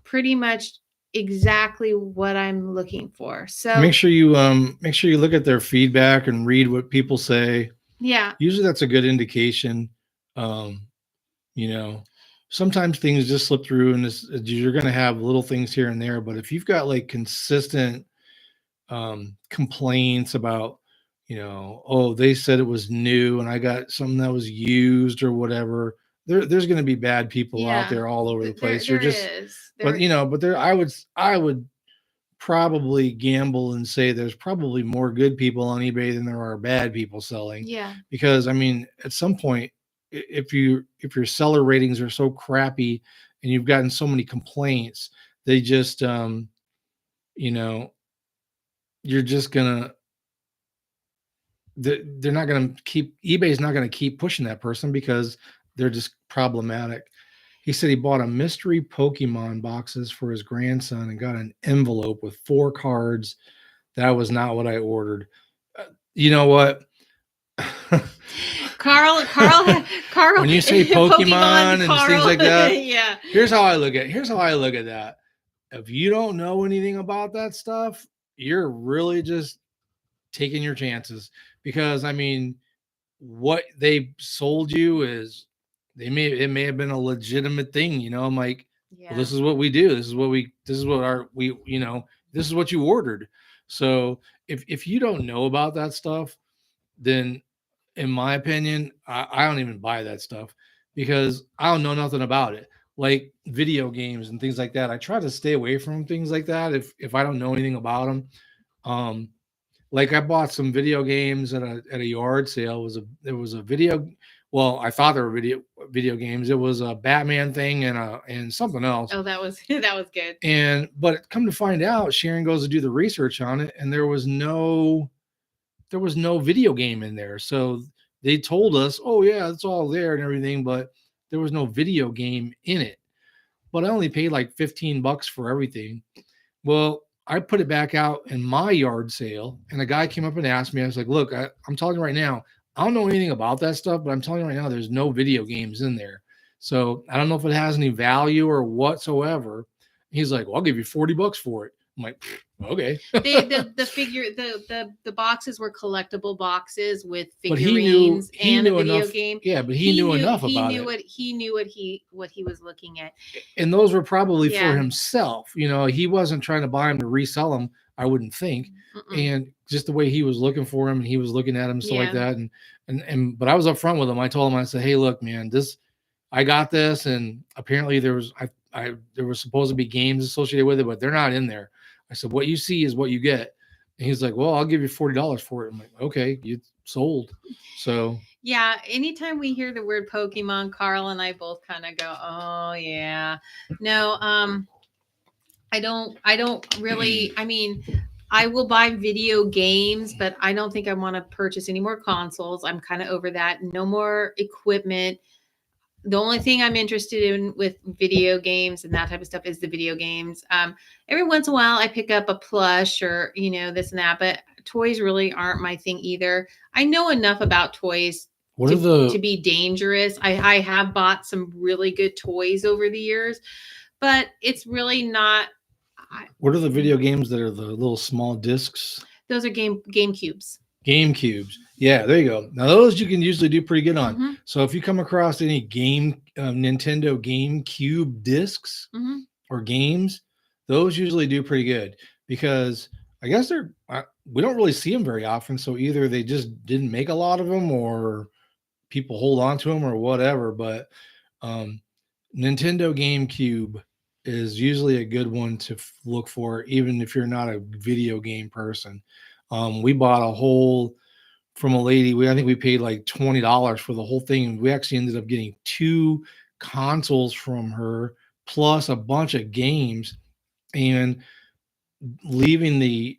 Speaker 1: pretty much exactly what I'm looking for. So
Speaker 2: make sure you look at their feedback and read what people say.
Speaker 1: Yeah.
Speaker 2: Usually that's a good indication. You know, sometimes things just slip through, and you're going to have little things here and there. But if you've got like consistent complaints about, oh, they said it was new and I got something that was used or whatever, there's going to be bad people out
Speaker 1: Yeah.
Speaker 2: there all over the place.
Speaker 1: There
Speaker 2: You're just,
Speaker 1: is.
Speaker 2: but but there, I would probably gamble and say there's probably more good people on eBay than there are bad people selling.
Speaker 1: Yeah.
Speaker 2: Because I mean, at some point, if your seller ratings are so crappy and you've gotten so many complaints, they just you know, you're just gonna they're not gonna keep eBay's not gonna keep pushing that person because they're just problematic. He said he bought a mystery Pokemon boxes for his grandson and got an envelope with 4 cards. That was not what I ordered. You know what?
Speaker 1: Carl.
Speaker 2: When you say Pokemon and
Speaker 1: Carl.
Speaker 2: things like that,
Speaker 1: Yeah.
Speaker 2: here's how I look at that. If you don't know anything about that stuff, you're really just taking your chances, because I mean, what they sold you is it may have been a legitimate thing. I'm like, well,
Speaker 1: Yeah.
Speaker 2: this is what we do. This is what this is what you ordered. So if you don't know about that stuff, then in my opinion, I don't even buy that stuff because I don't know nothing about it. Like video games and things like that, I try to stay away from things like that if I don't know anything about them. Um, like I bought some video games at a yard sale. There was a video. Well, I thought there were video games. It was a Batman thing and something else.
Speaker 1: Oh, that was that was good.
Speaker 2: But come to find out, Sharon goes to do the research on it, and there was no video game in there. So they told us, oh yeah, it's all there and everything, but there was no video game in it. But I only paid like $15 for everything. Well, I put it back out in my yard sale, and a guy came up and asked me. I was like, look, I'm telling you right now, I don't know anything about that stuff, but I'm telling you right now, there's no video games in there. So I don't know if it has any value or whatsoever. He's like, well, I'll give you $40 for it. I'm like, okay.
Speaker 1: The boxes were collectible boxes with
Speaker 2: But
Speaker 1: figurines
Speaker 2: he
Speaker 1: and
Speaker 2: knew
Speaker 1: a video
Speaker 2: enough,
Speaker 1: game.
Speaker 2: yeah, but he knew enough
Speaker 1: He
Speaker 2: about
Speaker 1: knew
Speaker 2: it.
Speaker 1: he knew what he was looking at.
Speaker 2: And those were probably
Speaker 1: Yeah.
Speaker 2: for himself. He wasn't trying to buy them to resell them, I wouldn't think. And just the way he was looking for him and he was looking at him, stuff like
Speaker 1: Yeah.
Speaker 2: that. But I was upfront with him. I told him, I said, hey, look, man, I got this, and apparently there was supposed to be games associated with it, but they're not in there. I said, what you see is what you get. And he's like, well, I'll give you $40 for it. I'm like, okay, you sold. So
Speaker 1: yeah, anytime we hear the word Pokemon, Carl and I both kind of go, oh yeah. No, I don't really, I mean, I will buy video games, but I don't think I want to purchase any more consoles. I'm kind of over that. No more equipment. The only thing I'm interested in with video games and that type of stuff is the video games. Every once in a while I pick up a plush or, this and that, but toys really aren't my thing either. I know enough about toys to be dangerous. I have bought some really good toys over the years, but it's really not.
Speaker 2: What are the video games that are the little small discs?
Speaker 1: Those are GameCubes.
Speaker 2: GameCubes. Yeah, there you go. Now those you can usually do pretty good on.
Speaker 1: Mm-hmm.
Speaker 2: So if you come across any Nintendo GameCube discs or games, those usually do pretty good because I guess we don't really see them very often. So either they just didn't make a lot of them or people hold on to them or whatever. But Nintendo GameCube is usually a good one to look for, even if you're not a video game person. We bought a whole from a lady. I think we paid like $20 for the whole thing. We actually ended up getting 2 consoles from her, plus a bunch of games. And leaving the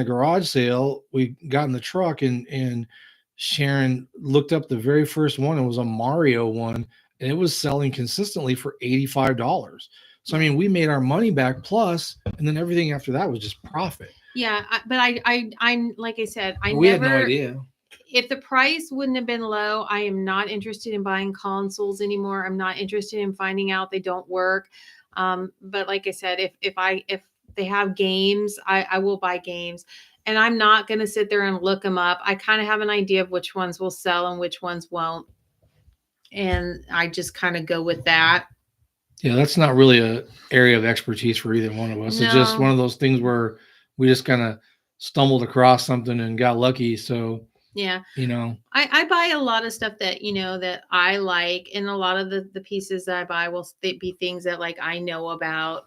Speaker 2: garage sale, we got in the truck and Sharon looked up the very first one. It was a Mario one, and it was selling consistently for $85. So I mean, we made our money back plus, and then everything after that was just profit.
Speaker 1: Yeah, but I'm like I said,
Speaker 2: we had no idea.
Speaker 1: If the price wouldn't have been low, I am not interested in buying consoles anymore. I'm not interested in finding out they don't work. But like I said, if they have games, I will buy games. And I'm not going to sit there and look them up. I kind of have an idea of which ones will sell and which ones won't. And I just kind of go with that.
Speaker 2: Yeah, that's not really a area of expertise for either one of us. It's just one
Speaker 1: No.
Speaker 2: of those things where we just kind of stumbled across something and got lucky. So,
Speaker 1: Yeah.
Speaker 2: you know,
Speaker 1: I buy a lot of stuff that that I like, and a lot of the pieces that I buy will be things that like I know about.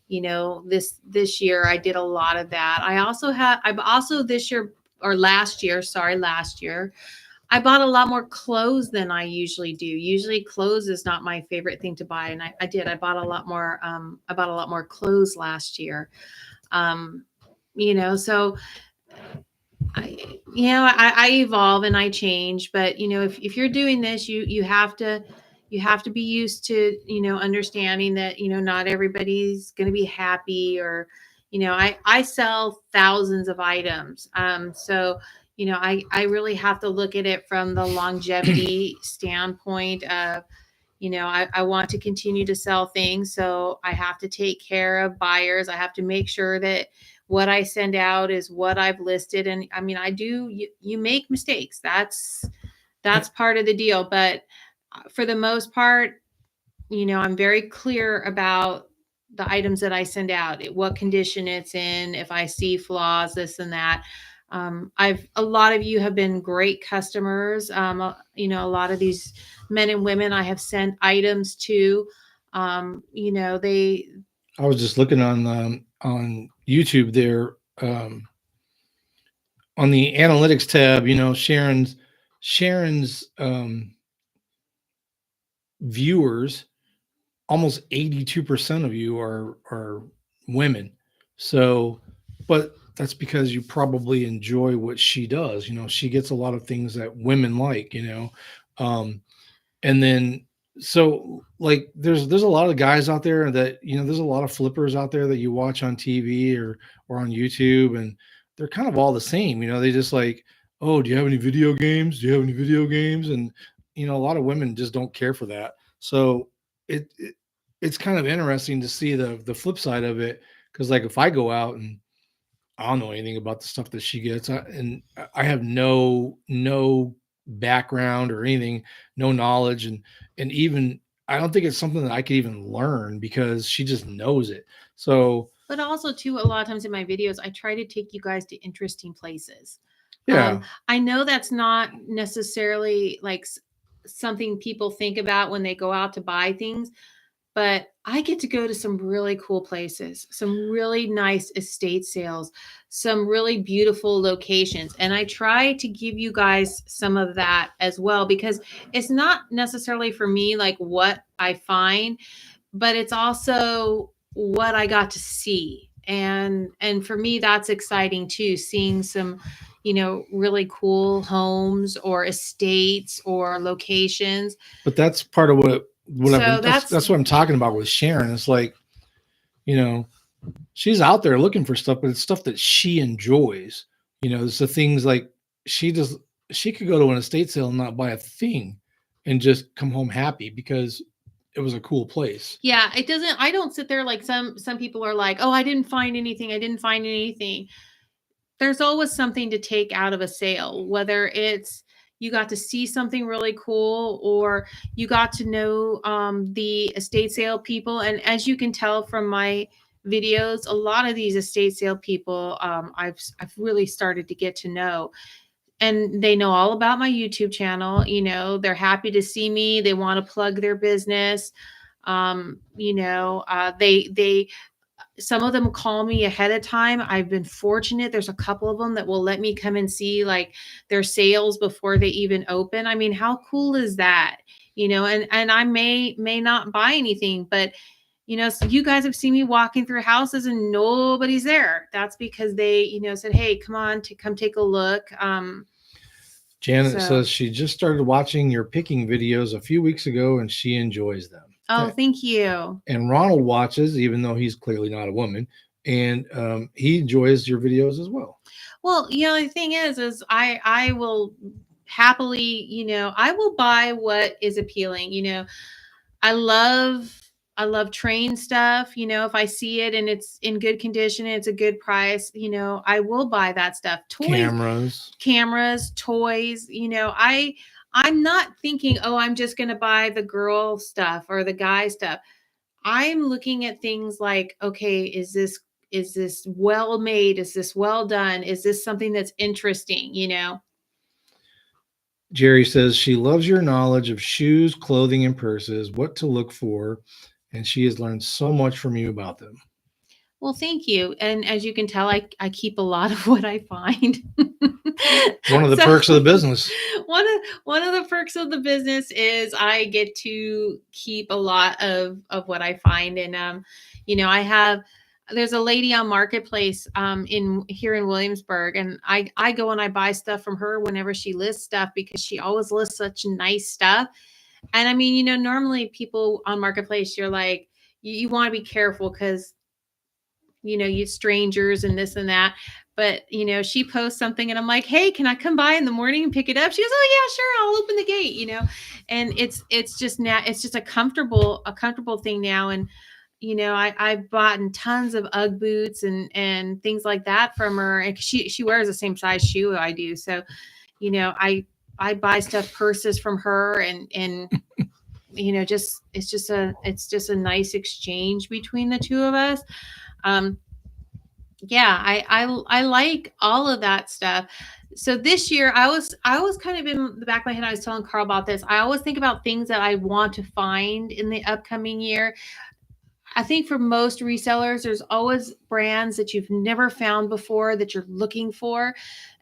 Speaker 1: This year I did a lot of that. I've also this year or last year, sorry, last year I bought a lot more clothes than I usually do. Usually clothes is not my favorite thing to buy, and I bought a lot more. I bought a lot more clothes last year. Um, so I evolve and I change, but if you're doing this, you have to be used to understanding that not everybody's going to be happy, or I sell thousands of items, so I really have to look at it from the longevity standpoint of I want to continue to sell things. So I have to take care of buyers. I have to make sure that what I send out is what I've listed. And I mean, you make mistakes. That's part of the deal. But for the most part, I'm very clear about the items that I send out, what condition it's in, if I see flaws, this and that. A lot of you have been great customers. A lot of these men and women I have sent items to, they,
Speaker 2: I was just looking on YouTube there, on the analytics tab. Sharon's viewers, almost 82% of you are women. So, but that's because you probably enjoy what she does. She gets a lot of things that women like. Um, and then so like there's a lot of guys out there that there's a lot of flippers out there that you watch on TV or on YouTube, and they're kind of all the same. They just like, oh, do you have any video games? Do you have any video games? And a lot of women just don't care for that. So it's kind of interesting to see the flip side of it, because like if I go out and I don't know anything about the stuff that she gets, and I have no background or anything, no knowledge, and even I don't think it's something that I could even learn because she just knows it. So
Speaker 1: but also too, a lot of times in my videos, I try to take you guys to interesting places.
Speaker 2: yeah,
Speaker 1: I know that's not necessarily like something people think about when they go out to buy things, but I get to go to some really cool places, some really nice estate sales, some really beautiful locations. And I try to give you guys some of that as well, because it's not necessarily for me like what I find, but it's also what I got to see. And for me that's exciting too, seeing some really cool homes or estates or locations.
Speaker 2: but that's part of what I've been
Speaker 1: So
Speaker 2: that's what I'm talking about with Sharon. It's like, you know, she's out there looking for stuff, but it's stuff that she enjoys. It's the things like she could go to an estate sale and not buy a thing and just come home happy because it was a cool place.
Speaker 1: yeah, it doesn't, I don't sit there like some people are like, oh, I didn't find anything, I didn't find anything. There's always something to take out of a sale, whether it's you got to see something really cool, or you got to know the estate sale people. And as you can tell from my videos, a lot of these estate sale people, I've really started to get to know, and they know all about my YouTube channel. They're happy to see me, they want to plug their business. They Some of them call me ahead of time. I've been fortunate. There's a couple of them that will let me come and see like their sales before they even open. I mean, how cool is that? And I may not buy anything, but so you guys have seen me walking through houses and nobody's there. That's because they, said, "Hey, come on, to come take a look."
Speaker 2: Janet
Speaker 1: So,
Speaker 2: says she just started watching your picking videos a few weeks ago and she enjoys them.
Speaker 1: oh, thank you.
Speaker 2: And Ronald watches, even though he's clearly not a woman, and he enjoys your videos as well.
Speaker 1: Well, the thing is I will happily, I will buy what is appealing. I love I love train stuff. If I see it and it's in good condition and it's a good price, I will buy that stuff. Toys,
Speaker 2: Cameras.
Speaker 1: cameras, toys. I'm not thinking, oh, I'm just going to buy the girl stuff or the guy stuff. I'm looking at things like, okay, is this well made? Is this well done? Is this something that's interesting?
Speaker 2: Jerry says she loves your knowledge of shoes, clothing, and purses, what to look for, and she has learned so much from you about them.
Speaker 1: Well, thank you. And as you can tell, I keep a lot of what I find.
Speaker 2: One of the
Speaker 1: So,
Speaker 2: perks of the business.
Speaker 1: one of the perks of the business is I get to keep a lot of what I find. And I have there's a lady on Marketplace in here in Williamsburg, and I go and I buy stuff from her whenever she lists stuff because she always lists such nice stuff. And I mean, normally people on Marketplace, you're like, you want to be careful because you strangers and this and that. But she posts something and I'm like, hey, can I come by in the morning and pick it up? She goes, oh yeah, sure, I'll open the gate. And it's just now it's just a comfortable thing now. And I've bought tons of UGG boots and things like that from her. And she wears the same size shoe I do. So, I buy stuff, purses from her, and just it's just a nice exchange between the two of us. um yeah, I like all of that stuff. So this year I was kind of in the back of my head. I was telling Carl about this. I always think about things that I want to find in the upcoming year. I think for most resellers, there's always brands that you've never found before that you're looking for.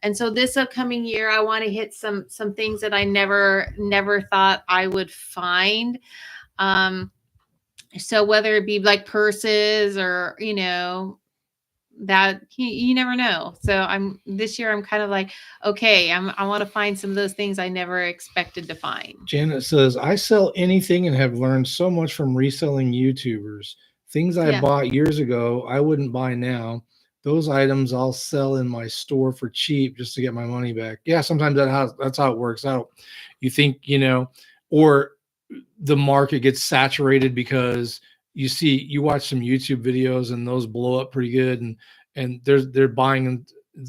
Speaker 1: And so this upcoming year, I want to hit some things that I never thought I would find. Um, so whether it be like purses or that you never know. So I'm kind of like, okay, I want to find some of those things I never expected to find.
Speaker 2: Janet says, I sell anything and have learned so much from reselling YouTubers. Things I
Speaker 1: Yeah.
Speaker 2: bought years ago, I wouldn't buy now. Those items I'll sell in my store for cheap just to get my money back. Yeah, sometimes that's how it works out. You think, or the market gets saturated because you watch some YouTube videos and those blow up pretty good, and they're buying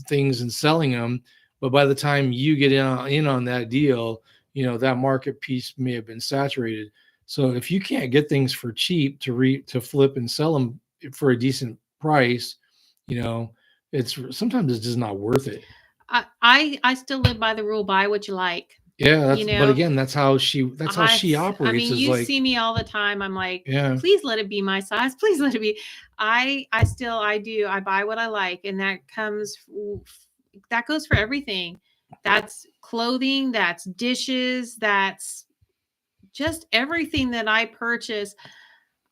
Speaker 2: things and selling them, but by the time you get in on that deal, that market piece may have been saturated. So if you can't get things for cheap to flip and sell them for a decent price, it's sometimes it's just not worth it.
Speaker 1: I still live by the rule: buy what you like.
Speaker 2: Yeah,
Speaker 1: You
Speaker 2: but
Speaker 1: know,
Speaker 2: again, that's how she
Speaker 1: I
Speaker 2: operates,
Speaker 1: mean,
Speaker 2: is
Speaker 1: you
Speaker 2: like,
Speaker 1: see me all the time. I'm like,
Speaker 2: yeah.
Speaker 1: please let it be my size. Please let it be. I do. I buy what I like, and that goes for everything. That's clothing. That's dishes. That's just everything that I purchase.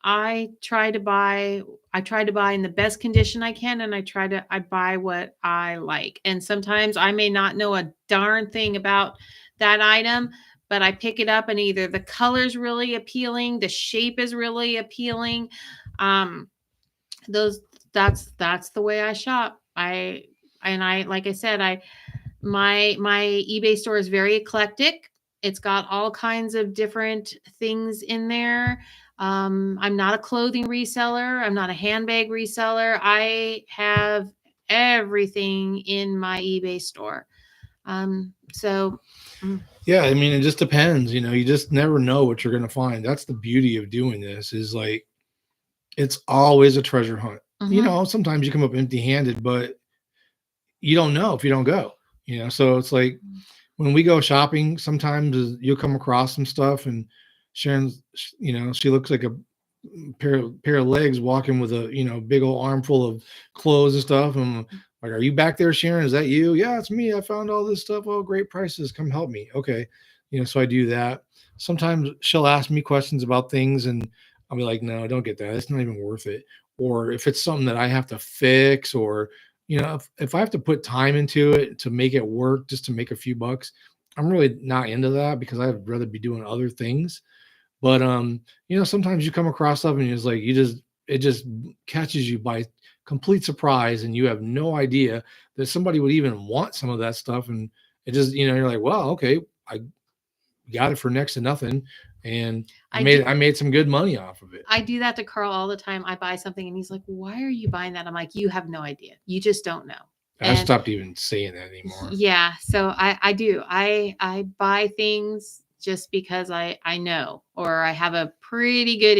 Speaker 1: I try to buy I try to buy in the best condition I can, and I buy what I like. And sometimes I may not know a darn thing about that item, but I pick it up and either the color's really appealing, the shape is really appealing. Um those that's the way I shop. I like I said, my eBay store is very eclectic. It's got all kinds of different things in there. I'm not a clothing reseller. I'm not a handbag reseller. I have everything in my eBay store. So
Speaker 2: Yeah, I mean, it just depends. You just never know what you're going to find. That's the beauty of doing this, is like, it's always a treasure hunt.
Speaker 1: mhm.
Speaker 2: Sometimes you come up empty handed, but you don't know if you don't go. So it's like when we go shopping, sometimes you'll come across some stuff, and Sharon's, she looks like a pair of legs walking with a big old armful of clothes and stuff. And I'm like, are you back there, Sharon? Is that you? Yeah, it's me. I found all this stuff. Oh, great prices. Come help me. Okay. So I do that. Sometimes she'll ask me questions about things, and I'll be like, no, don't get that. It's not even worth it. Or if it's something that I have to fix, or if I have to put time into it to make it work just to make a few bucks, I'm really not into that, because I'd rather be doing other things. But sometimes you come across stuff and it's like, it just catches you by complete surprise, and you have no idea that somebody would even want some of that stuff. And it just, you're like, well, okay, I got it for next to nothing, and I
Speaker 1: I
Speaker 2: made
Speaker 1: do
Speaker 2: I made some good money off of it.
Speaker 1: I do that to Carl all the time. I buy something and he's like, "Why are you buying that?" I'm like, "You have no idea. You just don't know."
Speaker 2: I stopped even saying that anymore.
Speaker 1: Yeah, so I do. I buy things just because I know, or I have a pretty good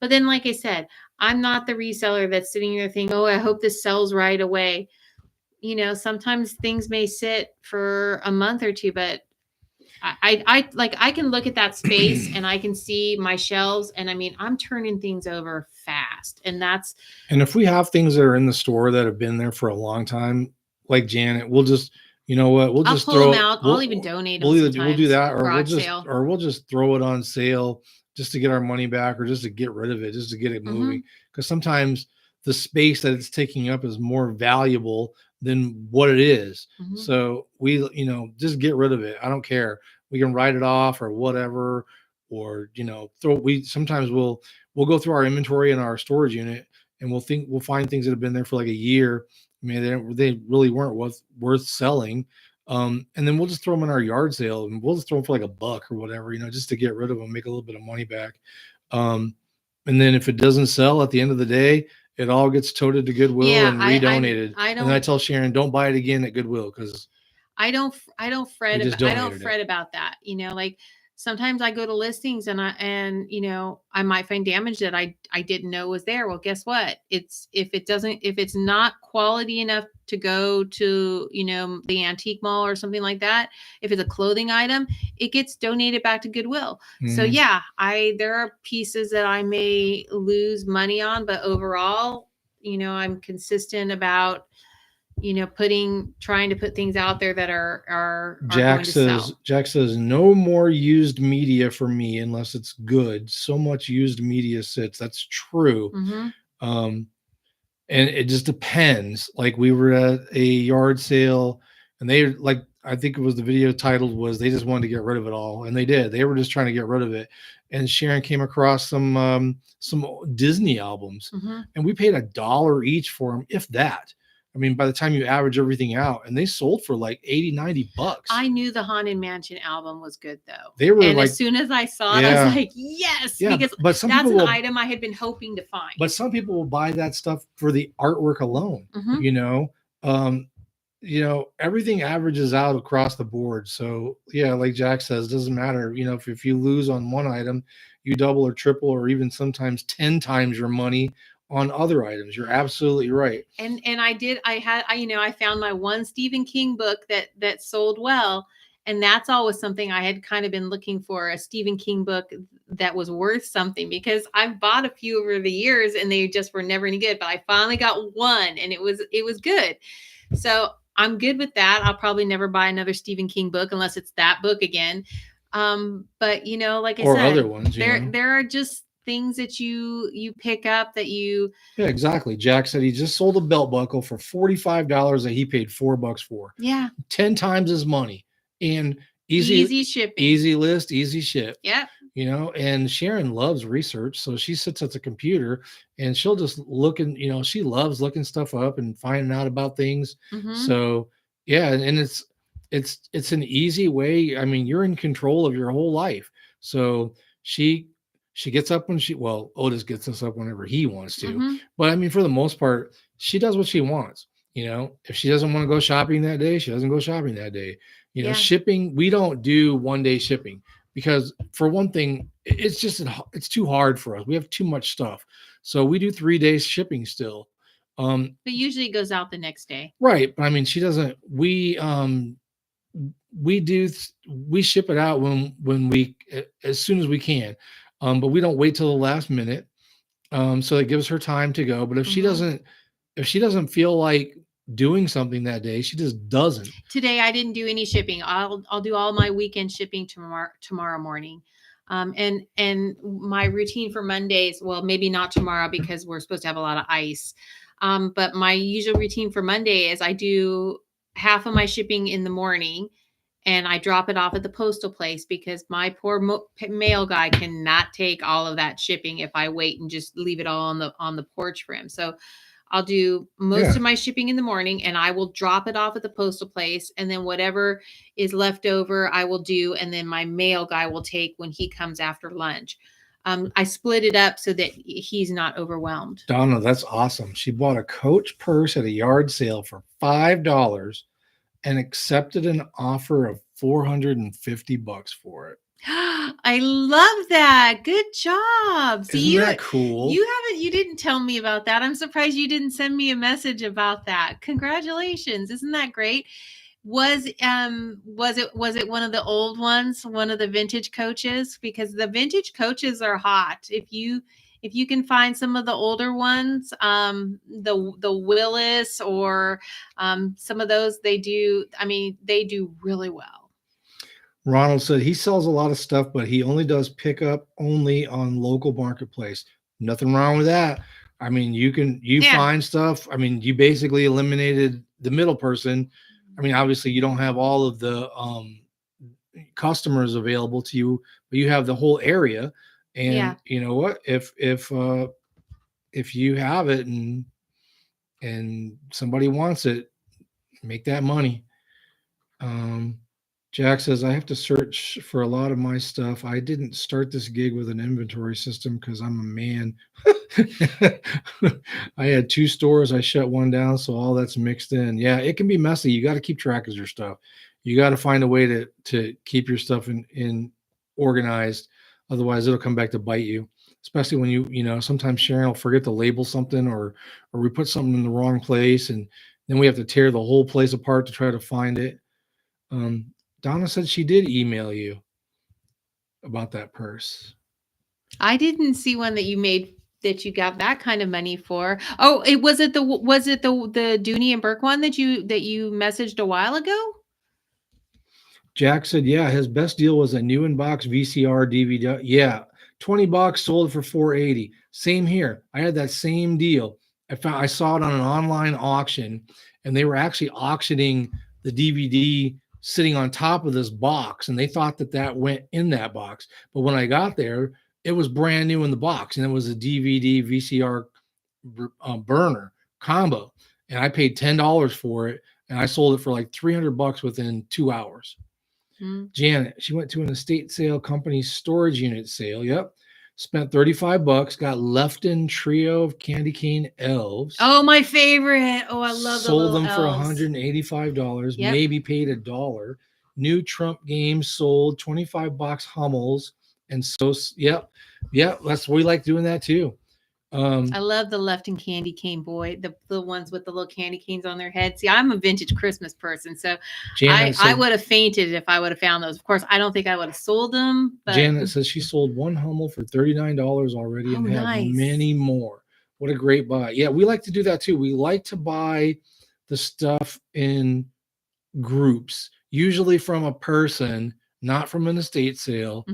Speaker 1: but then like I said, I'm not the reseller that's sitting there thinking, "Oh, I hope this sells right away." Sometimes things may sit for a month or two, but I can look at that space and I can see my shelves, and I mean, I'm turning things over fast, and that's
Speaker 2: And if we have things that are in the store that have been there for a long time, like Janet, we'll just, you know what, we'll
Speaker 1: I'll
Speaker 2: just
Speaker 1: pull them
Speaker 2: throw
Speaker 1: out. I'll even donate them
Speaker 2: we'll do
Speaker 1: sometimes.
Speaker 2: that,
Speaker 1: Garage sale.
Speaker 2: or we'll just throw it on sale just to get our money back, or just to get rid of it, just to get it moving. Because sometimes the space that it's taking up is more valuable than what it is. So we, just get rid of it. I don't care. We can write it off or whatever, or sometimes we'll go through our inventory in our storage unit, and we'll find things that have been there for like a year. I mean, they really weren't worth selling. And then we'll just throw them in our yard sale, and we'll just throw them for like $1 or whatever, just to get rid of them, make a little bit of money back. And then if it doesn't sell at the end of the day, it all gets toted to Goodwill and redonated. And then I tell Sharon, don't buy it again at Goodwill, because
Speaker 1: I don't fret about that. Like sometimes I go to listings and I might find damage that I didn't know was there. Well, guess what? If it's not quality enough to go to, the antique mall or something like that, if it's a clothing item, it gets donated back to Goodwill. So yeah, there are pieces that I may lose money on, but overall, I'm consistent about trying to put things out there that are going to sell.
Speaker 2: Jack says no more used media for me unless it's good. So much used media sits. That's true. And it just depends. Like, we were at a yard sale, and I think it was, the video titled was, they just wanted to get rid of it all, and they did. They were just trying to get rid of it. And Sharon came across some Disney albums, and we paid $1 each for them, if that. I mean, by the time you average everything out, and they sold for like $80-$90.
Speaker 1: I knew the Haunted Mansion album was good, though.
Speaker 2: They were,
Speaker 1: and as soon as I saw it, I was like, yes, because that's an item I had been hoping to find.
Speaker 2: But some people will buy that stuff for the artwork alone. Everything averages out across the board. So yeah, like Jack says, doesn't matter. If you lose on one item, you double or triple, or even sometimes 10 times your money on other items. You're absolutely right.
Speaker 1: And I found my one Stephen King book that sold well. And that's always something I had kind of been looking for, a Stephen King book that was worth something, because I've bought a few over the years and they just were never any good. But I finally got one, and it was good. So I'm good with that. I'll probably never buy another Stephen King book unless it's that book again. But like I said,
Speaker 2: other ones,
Speaker 1: there are just things that you pick up that you.
Speaker 2: Yeah, exactly. Jack said he just sold a belt buckle for $45 that he paid $4 for.
Speaker 1: Yeah.
Speaker 2: 10 times his money, and
Speaker 1: easy shipping,
Speaker 2: easy list, easy ship.
Speaker 1: Yeah.
Speaker 2: And Sharon loves research. So she sits at the computer and she'll just look, and, she loves looking stuff up and finding out about things. So yeah. And it's an easy way. I mean, you're in control of your whole life. So she gets up Otis gets us up whenever he wants to. But I mean, for the most part, she does what she wants. If she doesn't want to go shopping that day, she doesn't go shopping that day. Shipping, we don't do one-day shipping, because for one thing, it's too hard for us. We have too much stuff. So we do 3 days shipping still.
Speaker 1: But usually it goes out the next day.
Speaker 2: Right. But I mean, she doesn't, we ship it out as soon as we can. But we don't wait till the last minute. So it gives her time to go. But if she doesn't feel like doing something that day, she just doesn't.
Speaker 1: Today I didn't do any shipping. I'll do all my weekend shipping tomorrow morning. And my routine for Mondays, well, maybe not tomorrow because we're supposed to have a lot of ice. But my usual routine for Monday is I do half of my shipping in the morning, and I drop it off at the postal place, because my poor mail guy cannot take all of that shipping if I wait and just leave it all on the porch for him. So I'll do most of my shipping in the morning, and I will drop it off at the postal place. And then whatever is left over, I will do. And then my mail guy will take when he comes after lunch. I split it up so that he's not overwhelmed.
Speaker 2: Donna, that's awesome. She bought a Coach purse at a yard sale for $5 and accepted an offer of $450 for it.
Speaker 1: I love that. Good job. See,
Speaker 2: Isn't that cool?
Speaker 1: you didn't tell me about that. I'm surprised you didn't send me a message about that. Congratulations. Isn't that great? Was it one of the old ones, one of the vintage coaches? Because the vintage coaches are hot. If you can find some of the older ones, the Willis or some of those, they do really well.
Speaker 2: Ronald said he sells a lot of stuff, but he only does pickup only on local marketplace. Nothing wrong with that. I mean, you find stuff. I mean, you basically eliminated the middle person. I mean, obviously you don't have all of the customers available to you, but you have the whole area. And you know what? If you have it and somebody wants it, make that money. Jack says, I have to search for a lot of my stuff. I didn't start this gig with an inventory system because I'm a man. I had 2 stores. I shut one down, so all that's mixed in. Yeah, it can be messy. You got to keep track of your stuff. You got to find a way to keep your stuff in organized. Otherwise, it'll come back to bite you. Especially when sometimes Sharon will forget to label something or we put something in the wrong place, and then we have to tear the whole place apart to try to find it. Donna said she did email you about that purse.
Speaker 1: I didn't see one that you made that you got that kind of money for. Oh, was it the Dooney and Burke one that you messaged a while ago?
Speaker 2: Jack said, yeah, his best deal was a new in-box VCR DVD. Yeah, $20, sold it for $480. Same here. I had that same deal. I saw it on an online auction, and they were actually auctioning the DVD sitting on top of this box, and they thought that went in that box. But when I got there, it was brand new in the box, and it was a DVD VCR burner combo, and I paid $10 for it, and I sold it for like $300 within 2 hours. Janet, she went to an estate sale company storage unit sale. Yep. Spent $35, got Lefton trio of candy cane elves.
Speaker 1: Oh, my favorite. Oh, I love
Speaker 2: sold
Speaker 1: the
Speaker 2: them for
Speaker 1: elves.
Speaker 2: $185. Yep. Maybe paid $1. New Trump games sold, $25 Hummels. And so, yep. We like doing that too.
Speaker 1: I love the Lefton candy cane boy, the ones with the little candy canes on their head. See, I'm a vintage Christmas person, so I would have fainted if I would have found those. Of course, I don't think I would have sold them. But
Speaker 2: Janet says she sold one Hummel for $39 already and have many more. What a great buy. Yeah, we like to do that too. We like to buy the stuff in groups, usually from a person, not from an estate sale.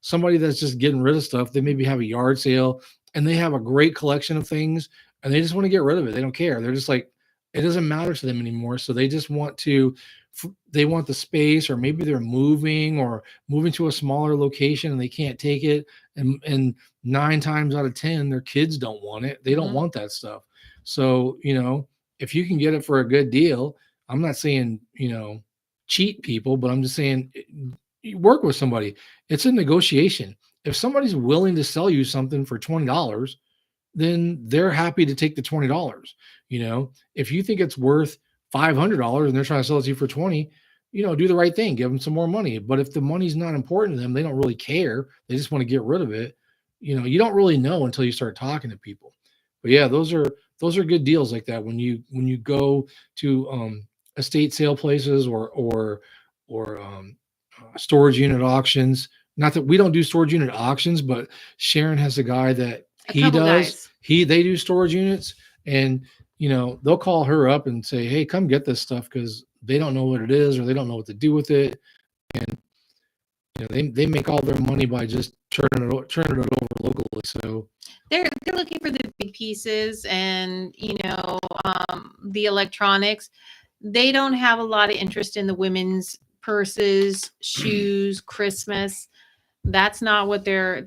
Speaker 2: Somebody that's just getting rid of stuff. They maybe have a yard sale and they have a great collection of things and they just want to get rid of it. They don't care. They're just like, it doesn't matter to them anymore. So they just want the space, or maybe they're moving to a smaller location and they can't take it. And 9 times out of 10, their kids don't want it. They don't want that stuff. So, if you can get it for a good deal, I'm not saying, cheat people, but I'm just saying you work with somebody. It's a negotiation. If somebody's willing to sell you something for $20, then they're happy to take the $20. If you think it's worth $500 and they're trying to sell it to you for $20, do the right thing, give them some more money. But if the money's not important to them, they don't really care. They just want to get rid of it. You don't really know until you start talking to people. But yeah, those are good deals like that when you go to estate sale places or storage unit auctions. Not that we don't do storage unit auctions, but Sharon has a guy that he does. They do storage units, and they'll call her up and say, hey, come get this stuff, because they don't know what it is or they don't know what to do with it. And they make all their money by just turning it over locally. So
Speaker 1: they're looking for the big pieces and the electronics. They don't have a lot of interest in the women's purses, shoes, Christmas. That's not what they're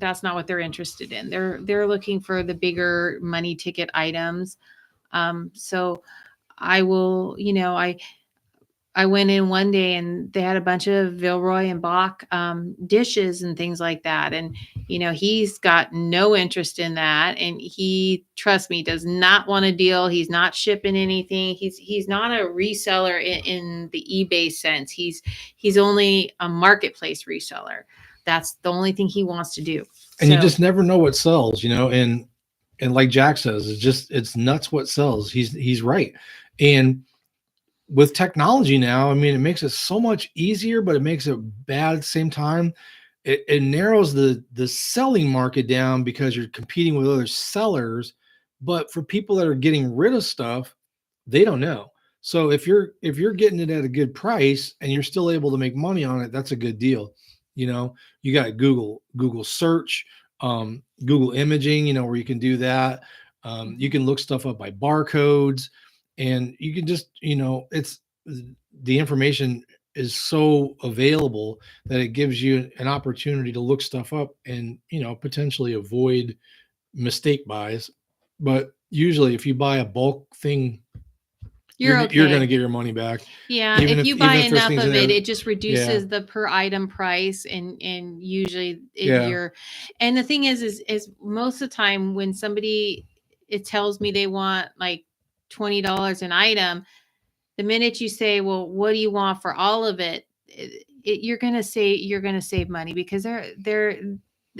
Speaker 1: interested in. They're looking for the bigger money ticket items. So I will, I went in one day and they had a bunch of Vilroy and Bach dishes and things like that. And, he's got no interest in that. And he, trust me, does not want a deal. He's not shipping anything. He's not a reseller in the eBay sense. He's only a marketplace reseller. That's the only thing he wants to do.
Speaker 2: And you just never know what sells, and like Jack says, it's nuts what sells. He's right. And with technology now, I mean, it makes it so much easier, but it makes it bad at the same time. It narrows the selling market down because you're competing with other sellers. But for people that are getting rid of stuff, they don't know. So if you're getting it at a good price and you're still able to make money on it, that's a good deal. You got Google search, Google imaging, where you can do that. You can look stuff up by barcodes, and you can just, it's the information is so available that it gives you an opportunity to look stuff up and, potentially avoid mistake buys. But usually if you buy a bulk thing, you're
Speaker 1: okay.
Speaker 2: You're going to get your money back.
Speaker 1: Yeah, if you buy enough of it, it just reduces
Speaker 2: Yeah.
Speaker 1: the per item price, and usually
Speaker 2: Yeah.
Speaker 1: you're. And the thing is most of the time when somebody it tells me they want like $20 an item, the minute you say, "Well, what do you want for all of it?" You're gonna save money, because they're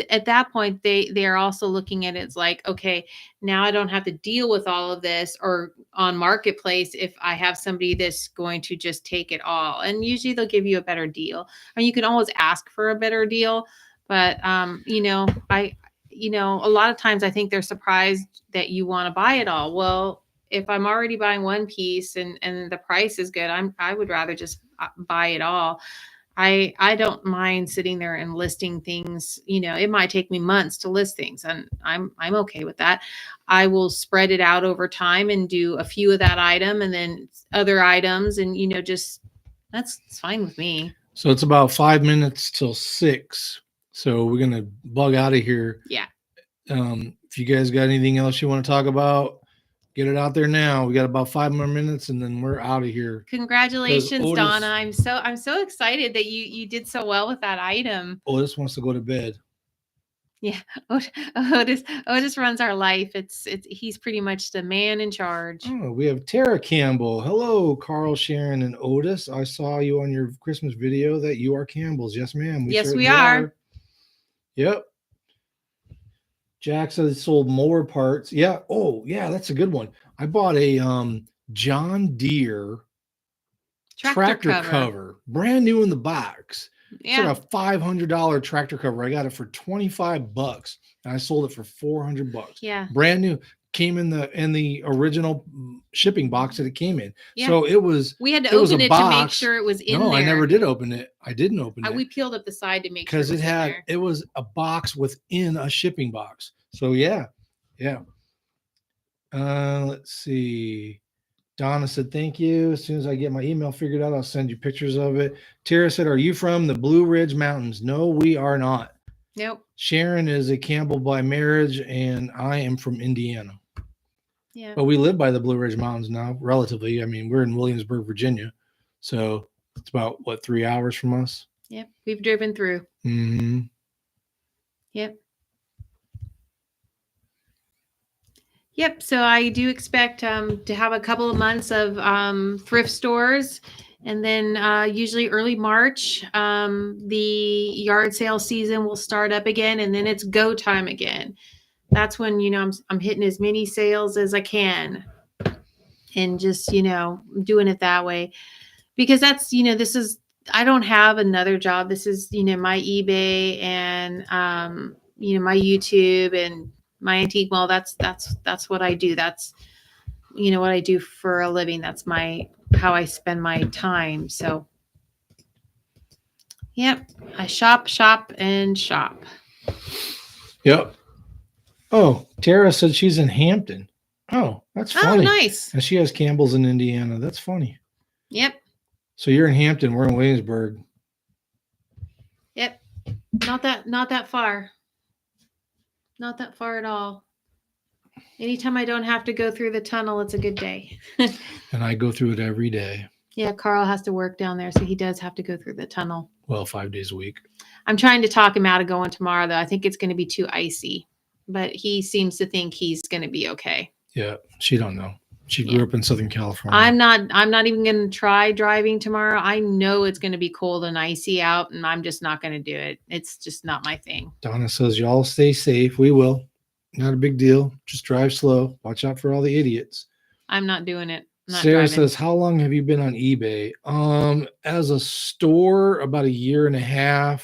Speaker 1: at that point they are also looking at it as like, okay, now I don't have to deal with all of this, or on marketplace if I have somebody that's going to just take it all. And usually they'll give you a better deal, and you can always ask for a better deal. But a lot of times I think they're surprised that you want to buy it all. Well, if I'm already buying one piece and the price is good, I would rather just buy it all. I don't mind sitting there and listing things. It might take me months to list things, and I'm okay with that. I will spread it out over time and do a few of that item and then other items, and just that's fine with me.
Speaker 2: So it's about 5 minutes till 6. So we're gonna bug out of here.
Speaker 1: Yeah.
Speaker 2: If you guys got anything else you want to talk about, get it out there now. We got about 5 more minutes and then we're out of here.
Speaker 1: Congratulations, Donna. I'm so excited that you did so well with that item.
Speaker 2: Otis wants to go to bed.
Speaker 1: Yeah. Otis runs our life. He's pretty much the man in charge.
Speaker 2: Oh, we have Tara Campbell. Hello, Carl, Sharon, and Otis. I saw you on your Christmas video that you are Campbell's. Yes, ma'am.
Speaker 1: Yes, we are.
Speaker 2: Yep. Jack says sold mower parts. Yeah. Oh, yeah, that's a good one. I bought a John Deere tractor cover, brand new in the box.
Speaker 1: Yeah.
Speaker 2: It's like a $500 tractor cover. I got it for $25, and I sold it for $400.
Speaker 1: Yeah.
Speaker 2: Brand new. Came in the original shipping box that it came in.
Speaker 1: Yeah.
Speaker 2: So it was.
Speaker 1: We had to open it to make sure it was in there.
Speaker 2: No, I never did open it. I didn't open it.
Speaker 1: We peeled up the side to make sure
Speaker 2: because it was a box within a shipping box. So yeah. Let's see. Donna said, thank you. As soon as I get my email figured out, I'll send you pictures of it. Tara said, are you from the Blue Ridge Mountains? No, we are not.
Speaker 1: Nope.
Speaker 2: Sharon is a Campbell by marriage, and I am from Indiana.
Speaker 1: Yeah.
Speaker 2: But we live by the Blue Ridge Mountains now, relatively. I mean, we're in Williamsburg, Virginia. So it's about, 3 hours from us?
Speaker 1: Yep. We've driven through.
Speaker 2: Mm-hmm.
Speaker 1: Yep. Yep. So I do expect to have a couple of months of thrift stores. And then usually early March, the yard sale season will start up again. And then it's go time again. That's when, I'm hitting as many sales as I can. And just, doing it that way. Because that's, I don't have another job. This is, my eBay and, my YouTube and my antique mall. That's what I do. That's, what I do for a living. That's how I spend my time. So, yep. I shop, and shop.
Speaker 2: Yep. Oh, Tara said she's in Hampton. Oh, that's funny.
Speaker 1: Oh, nice.
Speaker 2: And she has Campbell's in Indiana. That's funny.
Speaker 1: Yep.
Speaker 2: So you're in Hampton. We're in Williamsburg.
Speaker 1: Yep. Not that far. Not that far at all. Anytime I don't have to go through the tunnel, it's a good day.
Speaker 2: And I go through it every day.
Speaker 1: Yeah, Carl has to work down there, so he does have to go through the tunnel.
Speaker 2: Well, 5 days a week.
Speaker 1: I'm trying to talk him out of going tomorrow, though. I think it's going to be too icy, but he seems to think he's going to be okay.
Speaker 2: Yeah, she don't know. She grew up in Southern California.
Speaker 1: I'm not even going to try driving tomorrow. I know it's going to be cold and icy out, and I'm just not going to do it. It's just not my thing.
Speaker 2: Donna says, y'all stay safe. We will. Not a big deal. Just drive slow. Watch out for all the idiots.
Speaker 1: I'm not doing it. I'm not
Speaker 2: Sarah
Speaker 1: driving.
Speaker 2: says, how long have you been on eBay? As a store, about 1.5 years.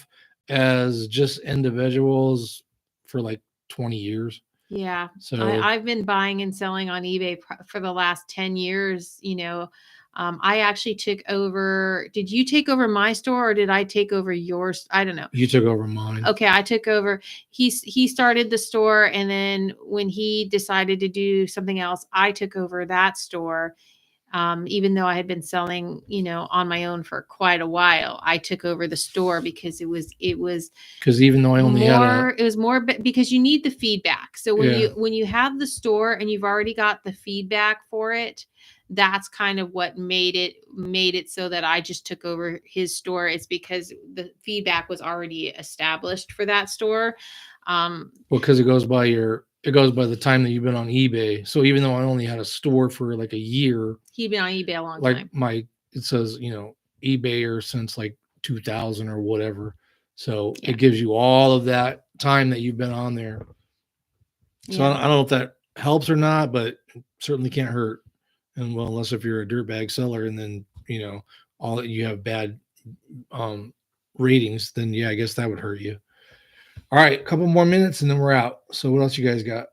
Speaker 2: As just individuals for like 20 years.
Speaker 1: Yeah.
Speaker 2: So
Speaker 1: I've been buying and selling on eBay for the last 10 years. I actually took over. Did you take over my store or did I take over yours? I don't know.
Speaker 2: You took over mine.
Speaker 1: Okay, I took over. He started the store, and then when he decided to do something else, I took over that store. Even though I had been selling, on my own for quite a while, I took over the store because it was
Speaker 2: because even though I only
Speaker 1: it was more because you need the feedback. So when
Speaker 2: Yeah.
Speaker 1: you have the store and you've already got the feedback for it, that's kind of what made it so that I just took over his store. It's because the feedback was already established for that store.
Speaker 2: Well, because it goes by the time that you've been on eBay. So even though I only had a store for like a year,
Speaker 1: He'd been on eBay a long
Speaker 2: like
Speaker 1: time.
Speaker 2: it says, eBayer since like 2000 or whatever. So
Speaker 1: Yeah.
Speaker 2: it gives you all of that time that you've been on there. So
Speaker 1: Yeah.
Speaker 2: I don't know if that helps or not, but it certainly can't hurt. And well, unless if you're a dirtbag seller and then, all that you have bad ratings, then yeah, I guess that would hurt you. All right, a couple more minutes and then we're out. So what else you guys got?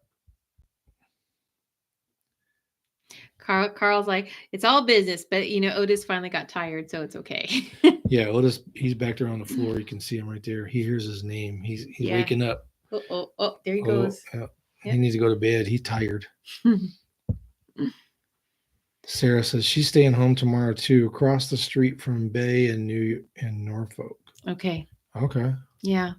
Speaker 1: Carl's like, it's all business, but Otis finally got tired, so it's okay.
Speaker 2: Yeah, Otis, he's back there on the floor. You can see him right there. He hears his name. He's
Speaker 1: Yeah.
Speaker 2: waking up.
Speaker 1: Oh, there he goes.
Speaker 2: Yeah.
Speaker 1: Yep.
Speaker 2: He needs to go to bed. He's tired. Sarah says she's staying home tomorrow too, across the street from Bay and Norfolk.
Speaker 1: Okay.
Speaker 2: Okay.
Speaker 1: Yeah.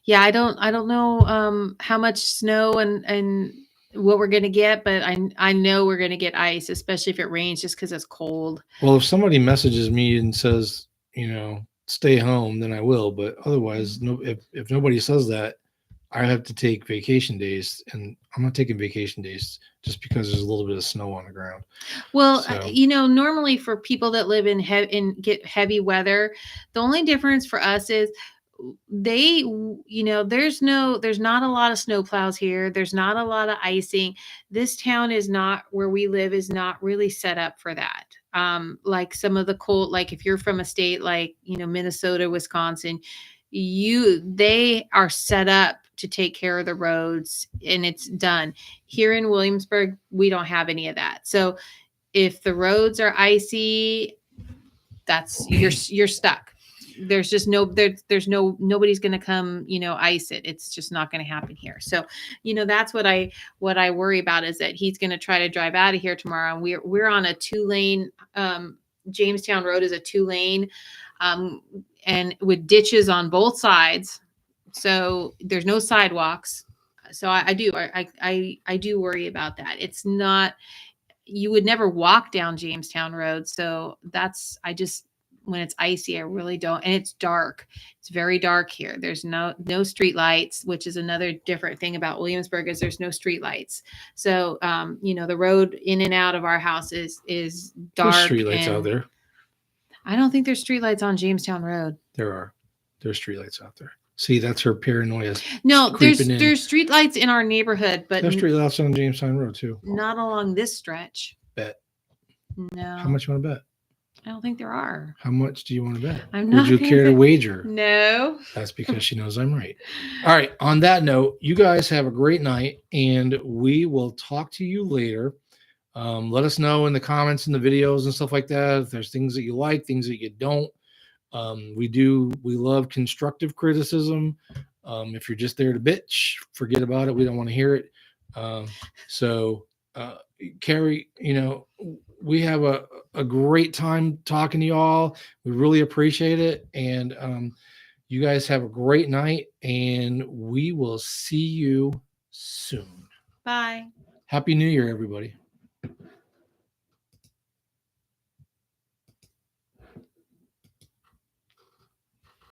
Speaker 1: Yeah, I don't know how much snow and what we're gonna get, but I know we're gonna get ice, especially if it rains, just because it's cold.
Speaker 2: Well, if somebody messages me and says, stay home, then I will. But otherwise, no. If nobody says that, I have to take vacation days, and I'm not taking vacation days just because there's a little bit of snow on the ground.
Speaker 1: Well,
Speaker 2: So-
Speaker 1: normally for people that live in get heavy weather, the only difference for us is there's not a lot of snow plows here. There's not a lot of icing. This town is not where we live is not really set up for that. Like some of the cold, like if you're from a state like, Minnesota, Wisconsin, they are set up to take care of the roads and it's done. Here in Williamsburg, we don't have any of that. So if the roads are icy, that's you're stuck. There's just nobody's going to come, ice it. It's just not going to happen here. So, that's what I worry about is that he's going to try to drive out of here tomorrow. And we're on a 2-lane, Jamestown Road is a 2-lane, and with ditches on both sides. So there's no sidewalks. So I do worry about that. It's not, you would never walk down Jamestown Road. So when it's icy, I really don't. And it's dark. It's very dark here. There's no street lights, which is another different thing about Williamsburg is there's no street lights. So, the road in and out of our house is dark.
Speaker 2: There's street lights out there.
Speaker 1: I don't think there's street lights on Jamestown Road.
Speaker 2: There are. There's street lights out there. See, that's her paranoia.
Speaker 1: No, there's street lights in our neighborhood, but
Speaker 2: there's street lights on Jamestown Road too.
Speaker 1: Not along this stretch.
Speaker 2: Bet.
Speaker 1: No.
Speaker 2: How much you want to bet?
Speaker 1: I don't think there are.
Speaker 2: How much do you want to bet?
Speaker 1: Would
Speaker 2: you care to wager?
Speaker 1: No.
Speaker 2: That's because she knows I'm right. All right. On that note, you guys have a great night, and we will talk to you later. Let us know in the comments and the videos and stuff like that if there's things that you like, things that you don't. We love constructive criticism. If you're just there to bitch, forget about it. We don't want to hear it. Carrie, we have a great time talking to you all. We really appreciate it. And you guys have a great night, and we will see you soon.
Speaker 1: Bye.
Speaker 2: Happy New Year, everybody.